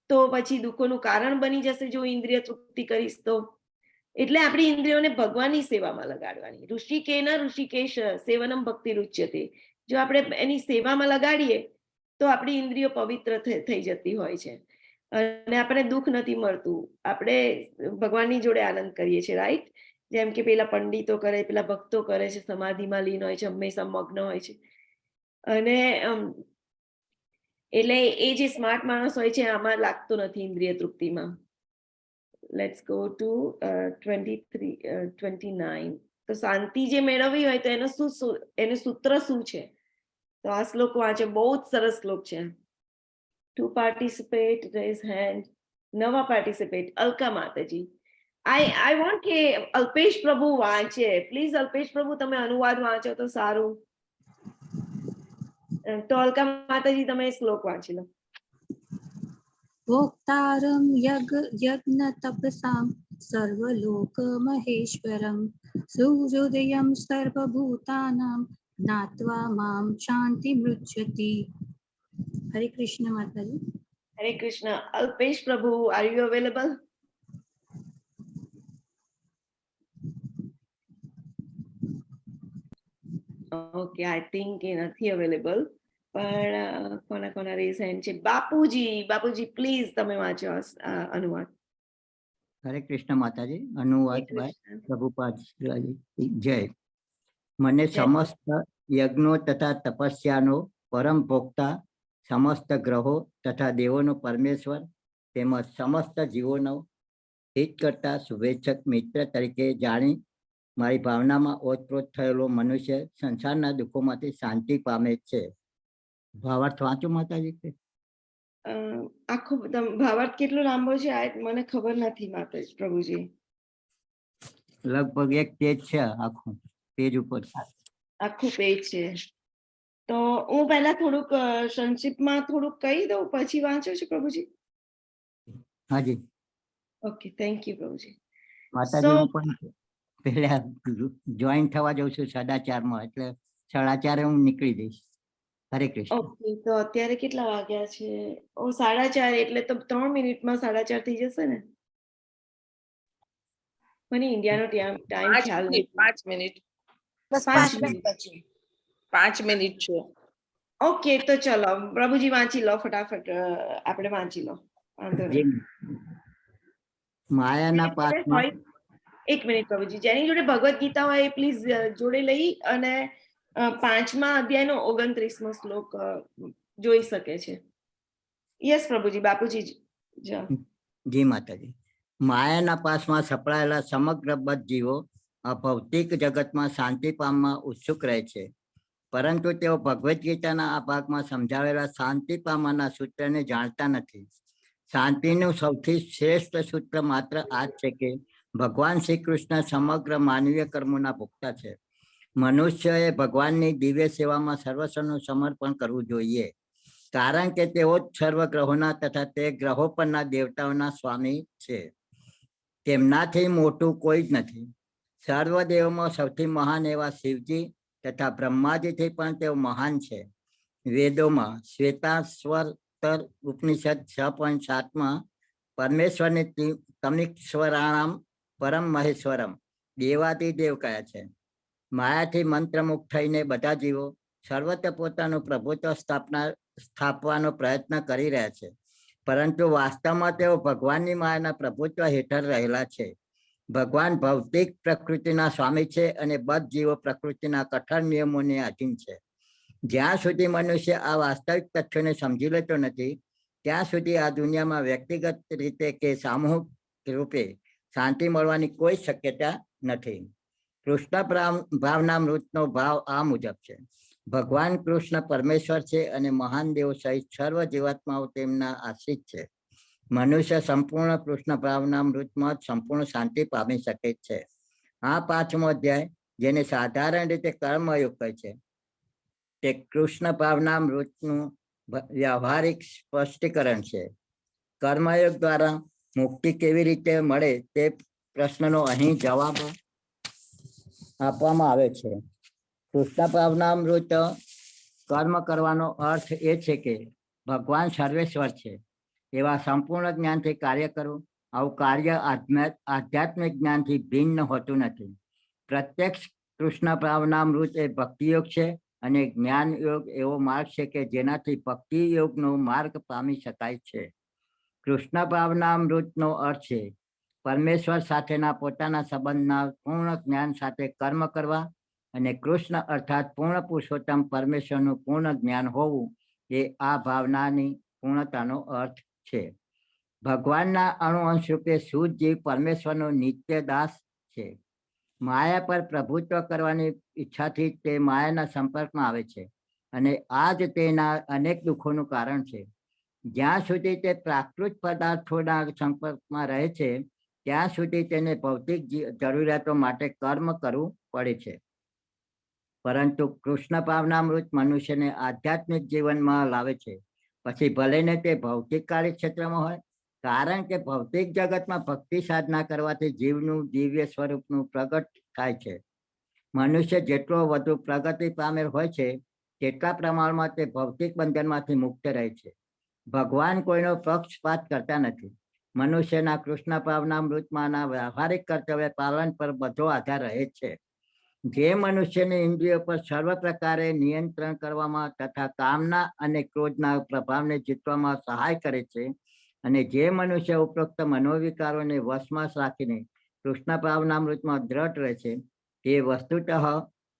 તો પછી દુઃખોનું કારણ બની જશે જો ઇન્દ્રિય તૃપ્તિ કરીશ તો. એટલે આપણી ઇન્દ્રિયોને ભગવાનની સેવામાં લગાડવાની. ઋષિકેશ સેવનમ ભક્તિ રુચ્યતે. જો આપણે એની સેવામાં લગાડીએ તો આપણી ઇન્દ્રિયો પવિત્ર થઈ જતી હોય છે અને આપણે દુઃખ નથી મળતું. આપણે ભગવાનની જોડે આનંદ કરીએ છીએ, રાઈટ. જેમ કે પેલા પંડિતો કરે, પેલા ભક્તો કરે છે, સમાધિમાં લીન હોય છે, હંમેશા મગ્ન હોય છે. અને એટલે એ જે સ્માર્ટ માણસ હોય છે આમાં લાગતો નથી ઇન્દ્રિય તૃપ્તિમાં. Let's go to 29. તો શાંતિ જે મેળવવી હોય તો એનું સૂત્ર શું છે? તો આ શ્લોક વાંચે, બહુ જ સરસ શ્લોક છે. To participate, raise hand. નવા પાર્ટિસિપેટ, અલકા માતાજી. I want કે અલ્પેશ પ્રભુ વાંચે. પ્લીઝ અલ્પેશ પ્રભુ તમે અનુવાદ વાંચો તો સારું. તો અલકા માતાજી તમે શ્લોક વાંચી લો. ભોક્તારમ યજ્ઞ તપસામ સર્વલોક મહેશ્વરમ સુહૃદયમ સર્વભૂતાનામ જ્ઞાત્વા મામ શાંતિ મૃચ્છતિ. હરે કૃષ્ણ માતાજી. હરે કૃષ્ણ. અલ્પેશ પ્રભુ, are you available? Okay, I think એ નથી અવેલેબલ. પણ કોના કોના રેઝ હેન્ડ છે? બાપુજી પ્લીઝ તમે વાંચો અનુવાદ. હરે કૃષ્ણ માતાજી. અનુવાદ બાય પ્રભુપાદ જય. મને સમસ્ત યજ્ઞો તથા તપસ્યાનો પરમ ભોક્તા, સમસ્ત ગ્રહો તથા દેવોનો પરમેશ્વર તેમજ સમસ્ત જીવોનો હિત કરતા શુભેચ્છક મિત્ર તરીકે જાણી મારી ભાવનામાં ઓતપ્રોત થયેલો મનુષ્ય સંસારના દુઃખોમાંથી શાંતિ પામે છે. ભાવાર્થ વાંચો માતાજી. આખો ભાવાર્થ કેટલો લાંબો છે મને ખબર નથી માતાજી પ્રભુજી. લગભગ એક પેજ છે, આખું પેજ ઉપર આખું પેજ છે. તો હું પહેલા થોડુંક સંક્ષિપ્તમાં થોડુંક કહી દઉં, પછી વાંચો છો પ્રભુજી? હાજી. ઓકે, થેન્ક યુ પ્રભુજી. માતાજી હું પણ પહેલા જોઈન થવા જાઉં છું 4:30 એટલે 4:30 હું નીકળી જઈશ. હરે કૃષ્ણ. ઓકે, તો અત્યારે કેટલા વાગ્યા છે? 4:30 એટલે તો 3 મિનિટમાં 4:30 થઈ જશે ને? મને ઇન્ડિયાનો ટાઈમ ખ્યાલ નથી. 5 મિનિટ. બસ 5 મિનિટ પછી 5 મિનિટ છે. ઓકે, તો ચલો પ્રભુજી વાંચી લો ફટાફટ. આપણે વાંચી લો, વાંધો નહીં. માયાના પાસમાં એક મિનિટ પ્રભુજી, જેની જોડે ભગવદ ગીતા હોય એ પ્લીઝ જોડે લઈ અને 5મા અધ્યાયનો 29મો શ્લોક જોઈ શકે છે. યસ પ્રભુજી. બાપુજી જી માતાજી. માયાના પાસમાં સપડાયેલા સમગ્ર બદ્ધ જીવો આ ભૌતિક જગતમાં શાંતિ પામવા ઉત્સુક રહે છે, પરંતુ તેઓ ભગવદ્ ગીતાના આ ભાગમાં સમજાવેલા શાંતિ પામવાના સૂત્રને જાણતા નથી. શાંતિનું સૌથી શ્રેષ્ઠ સૂત્ર માત્ર આ જ છે કે ભગવાન શ્રી કૃષ્ણ સમગ્ર માનવીય કર્મોના ભોગતા છે. મનુષ્યએ ભગવાનની દિવ્ય સેવામાં સર્વસ્વનું સમર્પણ કરવું જોઈએ, કારણ કે તેઓ જ સર્વ ગ્રહોના તથા તે ગ્રહો પરના દેવતાઓના સ્વામી છે. તેમનાથી મોટું કોઈ જ નથી. સર્વદેવોમાં સૌથી મહાન એવા શિવજી તથા બ્રહ્માજીથી પણ તેઓ મહાન છે. વેદોમાં શ્વેતાશ્વતર ઉપનિષદ 6.7માં પરમેશ્વરને તમિક્ષરાણામ પરમ મહેશ્વરમ દેવાદિદેવ કહ્યા છે. માયાથી મંત્રમુક્ત થઈને બધા જીવો સર્વત્ર પોતાનું પ્રભુત્વ સ્થાપવાનો પ્રયત્ન કરી રહ્યા છે, પરંતુ વાસ્તવમાં તેઓ ભગવાનની માયાના પ્રભુત્વ હેઠળ રહેલા છે. ભગવાન ભૌતિક પ્રકૃતિના સ્વામી છે અને બધ જીવો પ્રકૃતિના કઠોર નિયમોને આધીન છે. જ્યાં સુધી મનુષ્ય આ વાસ્તવિક તથ્યોને સમજી લેતો નથી, ત્યાં સુધી આ દુનિયામાં વ્યક્તિગત રીતે કે સામૂહિક રૂપે શાંતિ મળવાની કોઈ શક્યતા નથી. કૃષ્ણ ભાવનામૃતનો ભાવ આ મુજબ છે. ભગવાન કૃષ્ણ પરમેશ્વર છે અને મહાન દેવો સહિત સર્વ જીવાત્માઓ તેમના આશ્રિત છે. મનુષ્ય સંપૂર્ણ કૃષ્ણ ભાવનામૃતમાં જ સંપૂર્ણ શાંતિ પામી શકે છે. આ 5મો અધ્યાય, જેને સાધારણ રીતે કર્મયુગ કહે છે, તે કૃષ્ણ ભાવનામૃતનું વ્યવહારિક સ્પષ્ટીકરણ છે. કર્મયોગ દ્વારા મુક્તિ કેવી રીતે મળે તે પ્રશ્નનો અહીં જવાબ આપવામાં આવે છે. કૃષ્ણ ભાવનામૃત કર્મ કરવાનો અર્થ એ છે કે ભગવાન સર્વેશ્વર છે એવા સંપૂર્ણ જ્ઞાનથી કાર્ય કરવું. આવું કાર્ય આધ્યાત્મિક જ્ઞાનથી ભિન્ન હોતું નથી. પ્રત્યક્ષ કૃષ્ણ ભાવનામૃત એ ભક્તિયોગ છે અને જ્ઞાન યોગ એવો માર્ગ છે કે જેનાથી ભક્તિ યોગનો માર્ગ પામી શકાય છે. કૃષ્ણ ભાવનામૃતનો અર્થ છે પરમેશ્વર સાથેના પોતાના સંબંધના પૂર્ણ જ્ઞાન સાથે કર્મ કરવા, અને કૃષ્ણ અર્થાત પૂર્ણ પુરુષોત્તમ પરમેશ્વરનું પૂર્ણ જ્ઞાન હોવું એ આ ભાવનાની પૂર્ણતાનો અર્થ છે. ભગવાનના અણુઅંશ રૂપે શુદ્ધ જીવ પરમેશ્વરનો નિત્ય દાસ છે. માયા પર પ્રભુત્વ કરવાની ઈચ્છાથી તે માયાના સંપર્કમાં આવે છે અને આ જ તેના અનેક દુઃખોનું કારણ છે. જ્યાં સુધી તે પ્રાકૃત પદાર્થોના સંપર્કમાં રહે છે ત્યાં સુધી તેને ભૌતિક જરૂરિયાતો માટે કર્મ કરવું પડે છે. પરંતુ કૃષ્ણ ભાવનામૃત મનુષ્યને આધ્યાત્મિક જીવનમાં લાવે છે, પછી ભલે ને તે ભૌતિક કાર્યક્ષેત્રમાં હોય, કારણ કે ભૌતિક જગતમાં ભક્તિ સાધના કરવાથી જીવનું દિવ્ય સ્વરૂપનું પ્રગટ થાય છે. મનુષ્ય જેટલો વધુ પ્રગતિ પામેલ હોય છે તેટલા પ્રમાણમાં તે ભૌતિક બંધનમાંથી મુક્ત રહે છે. ભગવાન કોઈનો પક્ષપાત કરતા નથી. મનુષ્યના કૃષ્ણ ભાવનામૃતમાંના વ્યવહારિક કર્તવ્ય પાલન પર બધો આધાર રહે છે. જે મનુષ્યની ઇન્દ્રિયો પર સર્વ પ્રકારે નિયંત્રણ કરવામાં તથા કામના અને ક્રોધના પ્રભાવને જીતવામાં સહાય કરે છે, અને જે મનુષ્ય ઉપરોક્ત મનોવિકારોને વશમાં રાખીને કૃષ્ણ ભાવનામૃતમાં દ્રઢ રહે છે, તે વસ્તુતઃ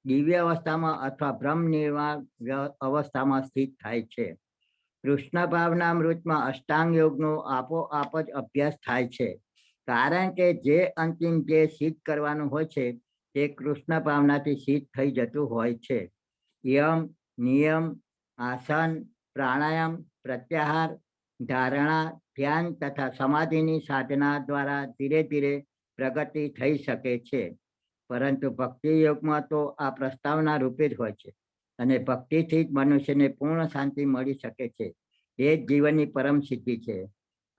દિવ્ય અવસ્થામાં અથવા બ્રહ્મ નિર્વાણ અવસ્થામાં સ્થિત થાય છે. કૃષ્ણ ભાવનામૃતમાં અષ્ટાંગ યોગનો આપોઆપ જ અભ્યાસ થાય છે, કારણ કે જે અંતિમ જે સિદ્ધ કરવાનું હોય છે તે કૃષ્ણ ભાવનાથી સિદ્ધ થઈ જતું હોય છે. યમ, નિયમ, આસન, પ્રાણાયામ, પ્રત્યાહાર, ધારણા, ધ્યાન તથા સમાધિની સાધના દ્વારા ધીરે ધીરે પ્રગતિ થઈ શકે છે. પરંતુ ભક્તિ યોગમાં તો આ પ્રસ્તાવના રૂપે જ હોય છે, અને ભક્તિથી જ મનુષ્યને પૂર્ણ શાંતિ મળી શકે છે. એ જ જીવનની પરમ સિદ્ધિ છે.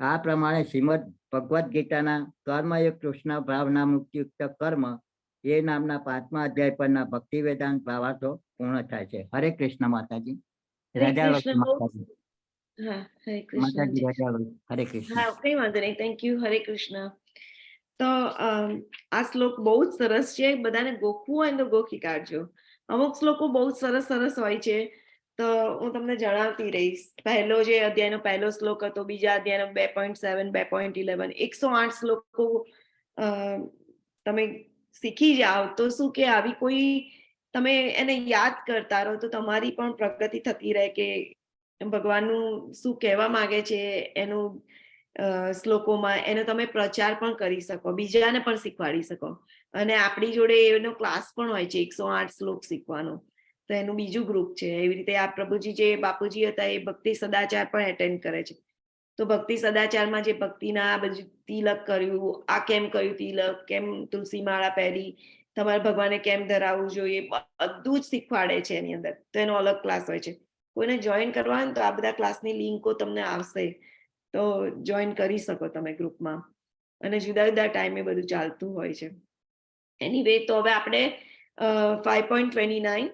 આ પ્રમાણે શ્રીમદ ભગવદ્ ગીતાના કર્મયુગ કૃષ્ણ ભાવના મુક્તિયુક્ત કર્મ એ નામના 5મા અધ્યાય પરના ભક્તિ વેદાંત ભાવાર્થો પૂર્ણ થાય છે. હરે કૃષ્ણ માતાજી. રજા લો માતાજી. હા, હરે કૃષ્ણ. માતાજી રજા લો. હરે કૃષ્ણ. હા, કઈ વાંધો નહીં. Thank you. હરે કૃષ્ણ. તો આ શ્લોક બહુ જ સરસ છે. બધાને ગોખવું હોય ને તો ગોખી કાઢજો. અમુક શ્લોકો બહુ જ સરસ સરસ હોય છે, તો હું તમને જણાવતી રહીશ. પહેલો જે અધ્યાયનો પહેલો શ્લોક હતો, બીજા અધ્યાયનો 2.7, 2.11, 108 શ્લોકો તમે શીખી જાઓ તો શું કે આવી કોઈ તમે એને યાદ કરતા રહો તો તમારી પણ પ્રગતિ થતી રહે કે ભગવાનનું શું કહેવા માંગે છે એનું શ્લોકોમાં, એનો તમે પ્રચાર પણ કરી શકો, બીજાને પણ શીખવાડી શકો. અને આપણી જોડે એનો ક્લાસ પણ હોય છે 108 શ્લોક શીખવાનો, તો એનું બીજું ગ્રુપ છે. એવી રીતે આ પ્રભુજી જે બાપુજી હતા એ ભક્તિ સદાચાર પણ એટેન્ડ કરે છે. તો ભક્તિ સદાચારમાં જે ભક્તિના આ બધું તિલક કર્યું, આ કેમ કર્યું તિલક, કેમ તુલસી માળા પહેરી, તમારે ભગવાને કેમ ધરાવવું જોઈએ, બધું જ શીખવાડે છે એની અંદર. તો એનો અલગ ક્લાસ હોય છે. કોઈને જોઈન કરવા હોય તો આ બધા ક્લાસની લિંકો તમને આવશે, તો જોઈન કરી શકો તમે ગ્રુપમાં. અને જુદા જુદા ટાઈમે બધું ચાલતું હોય છે. એનીવે, તો હવે આપણે 5.29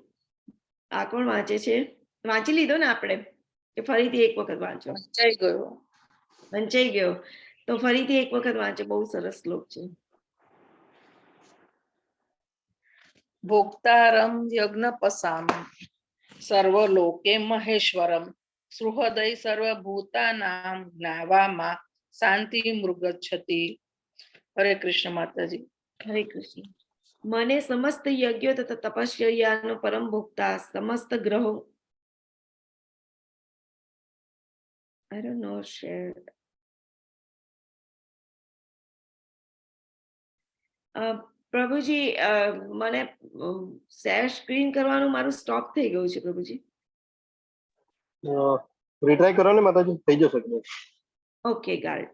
આ કોણ વાંચે છે? વાંચી લીધો ને આપણે કે ફરીથી એક વખત વાંચો? વંચાઈ ગયો તો ફરીથી એક વખત વાંચો. બહુ સરસ શ્લોક છે. ભોક્તારમ યજ્ઞપસામ સર્વલોકે મહેશ્વરમ સુહૃદય સર્વભૂતાનામ જ્ઞાવામાં શાંતિ મૃગચ્છતિ. હરે કૃષ્ણ માતાજી. હરે કૃષ્ણ. મને સમસ્ત યજ્ઞો તથા તપશ્ચર્યાનો પરમ ભોક્તા, સમસ્ત ગ્રહો I don't know, share. પ્રભુજી, મને શેર સ્ક્રીન કરવાનું મારું સ્ટોપ થઈ ગયું છે પ્રભુજી. રીટ્રાય કરો ને માતાજી, થઈ જશે. Okay, guide.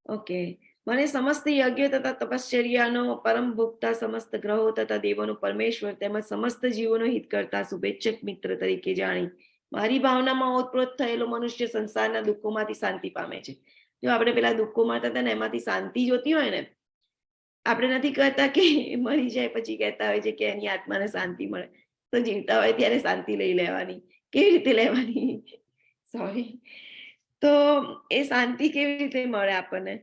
ઓકે. મને સમસ્ત યજ્ઞ તથા તપશ્ચર્યાનો પરમ ભોક્તા, સમસ્ત ગ્રહો તથા દેવોનો પરમેશ્વર તેમજ સમસ્ત જીવોનો હિત કરતા શુભેચ્છક મિત્ર તરીકે જાણી મારી ભાવનામાં ઓતપ્રોત થયેલો મનુષ્ય સંસારના દુઃખોમાંથી શાંતિ પામે છે. જો આપણે પેલા દુઃખોમાં હતા ને એમાંથી શાંતિ જોતી હોય ને, આપણે નથી કહેતા કે મરી જાય પછી કહેતા હોય છે કે એની આત્માને શાંતિ મળે, તો જીવતા હોય ત્યારે શાંતિ લઈ લેવાની. કેવી રીતે લેવાની? સોરી. તો એ શાંતિ કેવી રીતે મળે આપણને?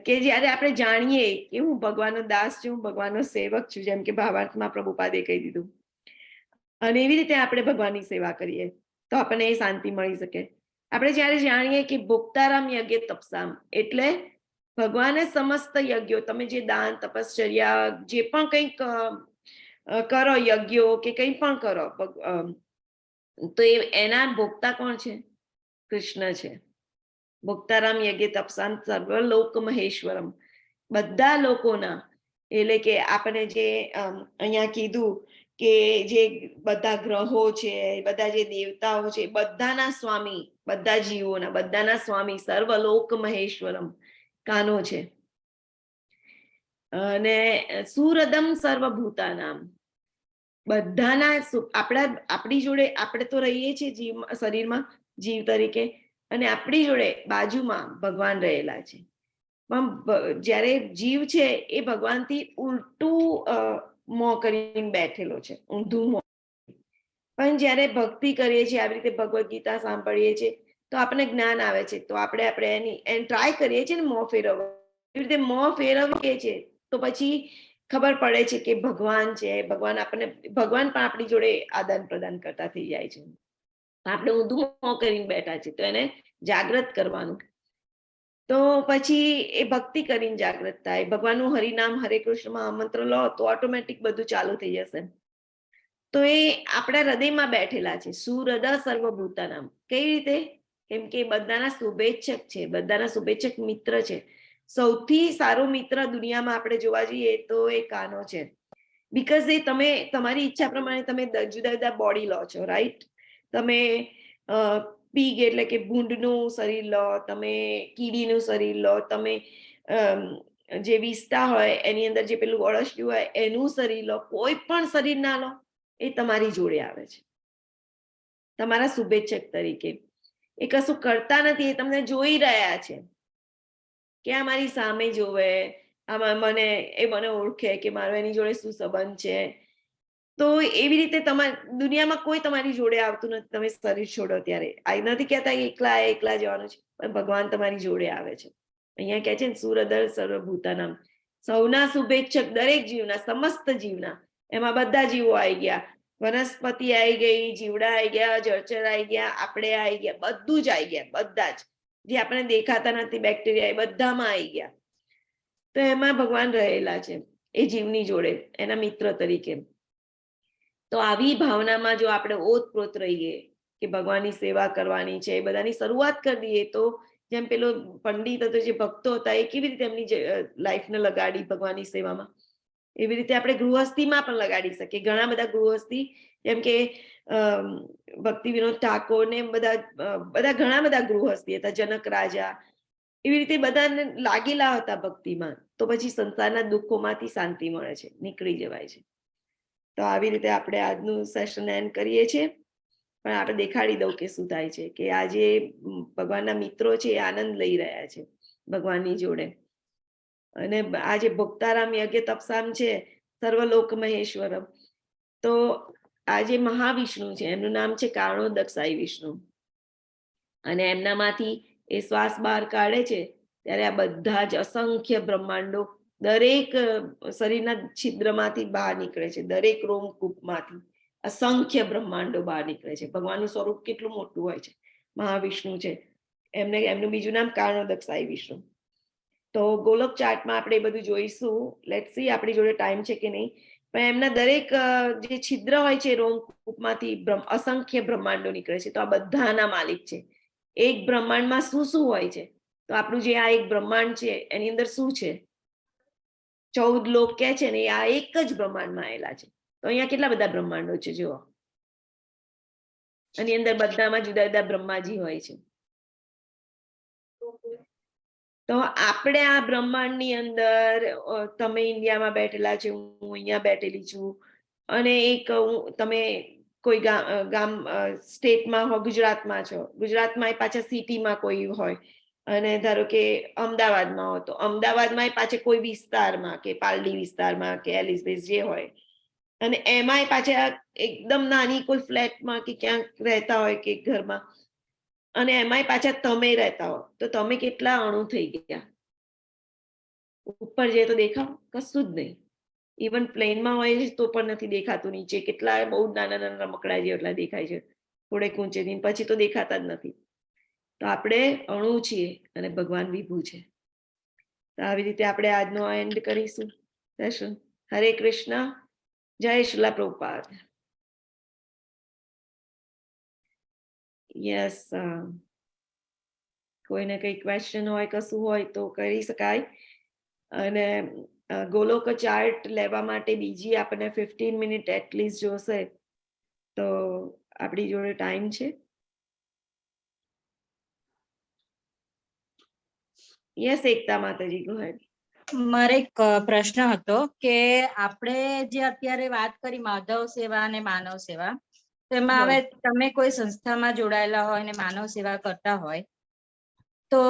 કે જ્યારે આપણે જાણીએ કે હું ભગવાનનો દાસ છું, ભગવાનનો સેવક છું, જેમ કે ભાવાર્થમાં પ્રભુપાદે કહી દીધું, અને એવી રીતે આપણે ભગવાનની સેવા કરીએ તો આપણને એ શાંતિ મળી શકે. આપણે જ્યારે જાણીએ કે ભોક્તારામ યજ્ઞ તપસામ, એટલે ભગવાને સમસ્ત યજ્ઞો, તમે જે દાન, તપશ્ચર્યા, જે પણ કંઈક કરો, યજ્ઞો કે કંઈ પણ કરો, તો એના ભોક્તા કોણ છે? કૃષ્ણ છે. ભોક્તારામ યજ્ઞ તપસામ સર્વલોક મહેશ્વરમ, બધા લોકોના. એટલે કે આપણે જે અહીંયા કીધું કે જે બધા ગ્રહો છે, બધા જે દેવતાઓ છે, બધાના સ્વામી, બધા જીવોના બધાના સ્વામી સર્વલોક મહેશ્વરમ કાનો છે. અને સુરદમ સર્વભૂતાનામ, બધાના આપણી જોડે આપણે તો રહીએ છીએ જીવ શરીરમાં જીવ તરીકે, અને આપણી જોડે બાજુમાં ભગવાન રહેલા છે. પણ જ્યારે જીવ છે એ ભગવાનથી ઉલટું મોં કરીને બેઠેલો છે, ઊંધું મોં. પણ જ્યારે ભક્તિ કરીએ છીએ, આવી રીતે ભગવદ્ ગીતા સાંભળીએ છીએ, તો આપણને જ્ઞાન આવે છે, તો આપણે એની ટ્રાય કરીએ છીએ ને મોં ફેરવવા. એવી રીતે મોં ફેરવીએ છીએ તો પછી ખબર પડે છે કે ભગવાન છે, ભગવાન પણ આપણી જોડે આદાન પ્રદાન કરતા થઈ જાય છે. આપણે ઊંધું મોં કરીને બેઠા છે, તો એને જાગૃત કરવાનું. તો પછી એ ભક્તિ કરીને જાગૃત થાય. ભગવાનનું હરિનામ હરે કૃષ્ણમાં મંત્ર લો તો ઓટોમેટિક બધું ચાલુ થઈ જશે. તો એ આપણા હૃદયમાં બેઠેલા છે, સુહૃદ સર્વભૂતાનામ. કઈ રીતે? કેમ કે બધાના શુભેચ્છક છે, બધાના શુભેચ્છક મિત્ર છે. સૌથી સારો મિત્ર દુનિયામાં આપણે જોવા જઈએ તો એ કાનો છે. બીકોઝ એ તમારી ઈચ્છા પ્રમાણે તમે જુદા જુદા બોડી લો છો, રાઈટ? તમે પીગ એટલે કે ભૂંડનું શરીર લો, તમે કીડીનું શરીર લો, તમે જે વિસ્તા હોય એની અંદર જે પેલું અળસિયું હોય એનું શરીર લો, કોઈ પણ શરીર ના લો, એ તમારી જોડે આવે છે તમારા શુભેચ્છક તરીકે. એ કશું કરતા નથી, એ તમને જોઈ રહ્યા છે કે આ મારી સામે જોવે, એ મને ઓળખે કે મારો એની જોડે શું સંબંધ છે. તો એવી રીતે દુનિયામાં કોઈ તમારી જોડે આવતું નથી. તમે શરીર છોડો ત્યારે આ નથી કહેતા એકલા જવાનું છે, પણ ભગવાન તમારી જોડે આવે છે. અહીંયા કહે છે ને સુરદર સર્વભૂતાનામ, સૌના શુભેચ્છક, દરેક જીવના, સમસ્ત જીવના. એમાં બધા જીવો આવી ગયા, વનસ્પતિ આવી ગઈ, જીવડા આવી ગયા, જળચર આવી ગયા, આપણે આવી ગયા, બધું જ આવી ગયા, બધા જ જે આપણે દેખાતા નથી, બેક્ટેરિયા, એ બધામાં આવી ગયા. તો એમાં ભગવાન રહેલા છે એ જીવની જોડે, એના મિત્ર તરીકે. તો આવી ભાવનામાં જો આપણે ઓતપ્રોત રહીએ કે ભગવાનની સેવા કરવાની છે, બધાની શરૂઆત કરી દઈએ, તો જેમ પેલો પંડિત હતો, જે ભક્તો હતા, એ કેવી રીતે એમની લાઈફને લગાડી ભગવાનની સેવામાં, એવી રીતે આપણે ગૃહસ્થીમાં પણ લગાડી શકીએ. ઘણા બધા ગૃહસ્થી, જેમ કે ભક્તિ વિનોદ ઠાકોર ને બધા ઘણા બધા ગૃહસ્થી હતા, જનક રાજા, એવી રીતે બધાને લાગેલા હતા ભક્તિમાં. તો પછી સંસારના દુઃખોમાંથી શાંતિ મળે છે, નીકળી જવાય છે. તો આવી રીતે આપણે આજનું સેશન એન્ડ કરીએ છીએ. પણ આપણે દેખાડી દઉં કે શું થાય છે, કે આજે ભગવાનના મિત્રો છે એ આનંદ લઈ રહ્યા છે ભગવાનની જોડે. અને આજે ભોક્તારામ યજ્ઞ તપસામ છે, સર્વલોક મહેશ્વરમ. તો આજે મહાવિષ્ણુ છે, એમનું નામ છે કારણોદક્ષાઈ વિષ્ણુ. અને એમનામાંથી એ શ્વાસ બહાર કાઢે છે ત્યારે આ બધા જ અસંખ્ય બ્રહ્માંડો દરેક શરીરના છિદ્રમાંથી બહાર નીકળે છે, દરેક રોમકૂપમાંથી અસંખ્ય બ્રહ્માંડો બહાર નીકળે છે. ભગવાનનું સ્વરૂપ કેટલું મોટું હોય છે, મહાવિષ્ણુ છે. એમનું બીજું નામ કારણોદક્ષાઈ વિષ્ણુ. તો ગોલોક ચાર્ટમાં આપણે એ બધું જોઈશું. લેટ્સ સી આપણી જોડે ટાઈમ છે કે નહીં. પણ એમના દરેક જે છિદ્ર હોય છે રોમકૂપમાંથી અસંખ્ય બ્રહ્માંડો નીકળે છે. તો આ બધાના માલિક છે. એક બ્રહ્માંડમાં શું શું હોય છે? તો આપણું જે આ એક બ્રહ્માંડ છે એની અંદર શું છે? 14 લોક કે છે ને, આ એક જ બ્રહ્માંડમાં આવેલા છે. તો અહીંયા કેટલા બધા બ્રહ્માંડો છે જુઓ. આની અંદર બધામાં જુદા જુદા બ્રહ્માજી હોય છે. તો આપણે આ બ્રહ્માંડની અંદર, તમે ઇન્ડિયામાં બેઠેલા છે, હું અહીંયા બેઠેલી છું, અને તમે કોઈ ગામ સ્ટેટમાં હો, ગુજરાતમાં છો, ગુજરાતમાં પાછા સિટીમાં કોઈ હોય, અને ધારો કે અમદાવાદમાં હો, તો અમદાવાદમાં પાછા કોઈ વિસ્તારમાં કે પાલડી વિસ્તારમાં કે એલિઝબેથ જે હોય, અને એમાંય પાછા એકદમ નાની કોઈ ફ્લેટમાં કે ક્યાંક રહેતા હોય કે ઘરમાં, અને એમાંય પાછા તમે રહેતા હો, તો તમે કેટલા અણુ થઈ ગયા. ઉપર જઈએ તો દેખાવ કશું જ નહીં. ઇવન પ્લેનમાં હોય તો પણ નથી દેખાતું નીચે. કેટલા બહુ નાના નાના રમકડા જેટલા દેખાય છે, થોડેક ઊંચેથી, પછી તો દેખાતા જ નથી. તો આપણે અણુ છીએ અને ભગવાન વિભુ છે. તો આવી રીતે આપણે આજનો એન્ડ કરીશું સેશન. હરે કૃષ્ણ. જય શ્રીલા પ્રભુપાદ. યસ, કોઈને કઈ ક્વેશ્ચન હોય, કશું હોય તો કરી શકાય. અને ગોલોક ચાર્ટ લેવા માટે બીજી આપણને 15 મિનિટ એટલીસ્ટ જોશે, તો આપણી જોડે ટાઈમ છે? યસ એકતા માતાજી, ગો હેડ. મારે એક પ્રશ્ન હતો કે આપણે જે અત્યારે વાત કરી માધવ સેવા અને માનવ સેવા, તેમાં હવે તમે કોઈ સંસ્થામાં જોડાયેલા હોય અને માનવ સેવા કરતા હોય, તો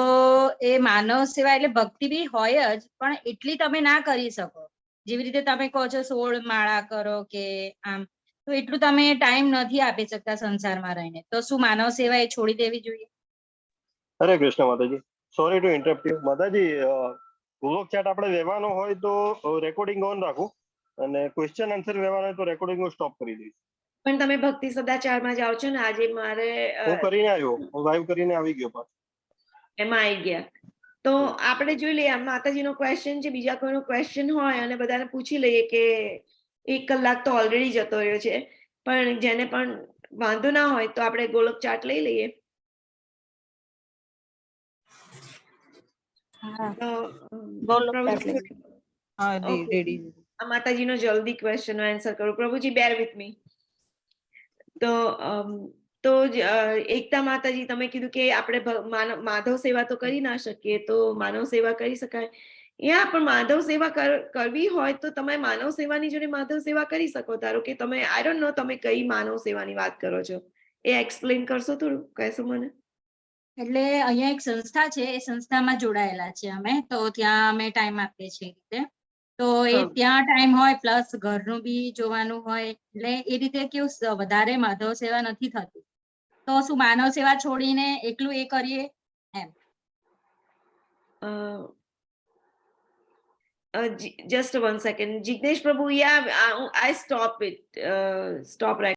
એ માનવ સેવા એટલે ભક્તિ બી હોય જ, પણ એટલી તમે ના કરી શકો. જેવી રીતે તમે કહો છો 16 માળા કરો કે આમ, તો એટલું તમે ટાઈમ નથી આપી શકતા સંસારમાં રહીને, તો શું માનવ સેવા એ છોડી દેવી જોઈએ? હરે કૃષ્ણ માતાજી, સોરી ટુ ઇન્ટરપ્ટ યુ માતાજી. ગોલોક ચાટ આપણે લેવાનો હોય તો રેકોર્ડિંગ ઓન રાખું, અને ક્વેશ્ચન આન્સર લેવાનો હોય તો રેકોર્ડિંગ હું સ્ટોપ કરી દઈશ. પણ તમે ભક્તિ સદાચારમાં જાઓ છો ને, આજે મારે હું કરીને આવ્યો, હું લાઈવ કરીને આવી ગયો પાછો. એમાં આવી ગયા તો આપણે જોઈ લઈએ. માતાજીનો ક્વેશ્ચન છે, બીજા કોઈનો ક્વેશ્ચન હોય અને બધાને પૂછી લઈએ કે 1 કલાક તો ઓલરેડી જતો રહ્યો છે, પણ જેને પણ વાંધો ના હોય તો આપણે ગોલોક ચાર્ટ લઈ લઈએ. માતાજીનો જલ્દી ક્વેશ્ચન નો આન્સર કરું. પ્રભુજી બેર વિથ મી. તો એકતા માતાજી, તમે કીધું કે આપણે માધવ સેવા તો કરી ના શકીએ, તો માનવ સેવા કરી શકાય. પણ માધવ સેવા કરવી હોય તો તમે માનવ સેવાની જોડે માધવ સેવા કરી શકો. ધારો કે તમે, આઈ ડોન્ટ નો તમે કઈ માનવ સેવાની વાત કરો છો, એ એક્સપ્લેન કરશો થોડું, કહેશો મને? એટલે અહીંયા એક સંસ્થા છે, એ સંસ્થામાં જોડાયેલા છે અમે, તો ત્યાં અમે ટાઈમ આપીએ છીએ રીતે. તો એ ત્યાં ટાઈમ હોય પ્લસ ઘરનું બી જોવાનું હોય, એટલે એ રીતે કેવું વધારે માધવ સેવા નથી થતી. તો શું માનવ સેવા છોડીને એકલું એ કરીએ એમ? Just 1 second, Jignesh Prabhu. Yeah, I stop it. Stop right.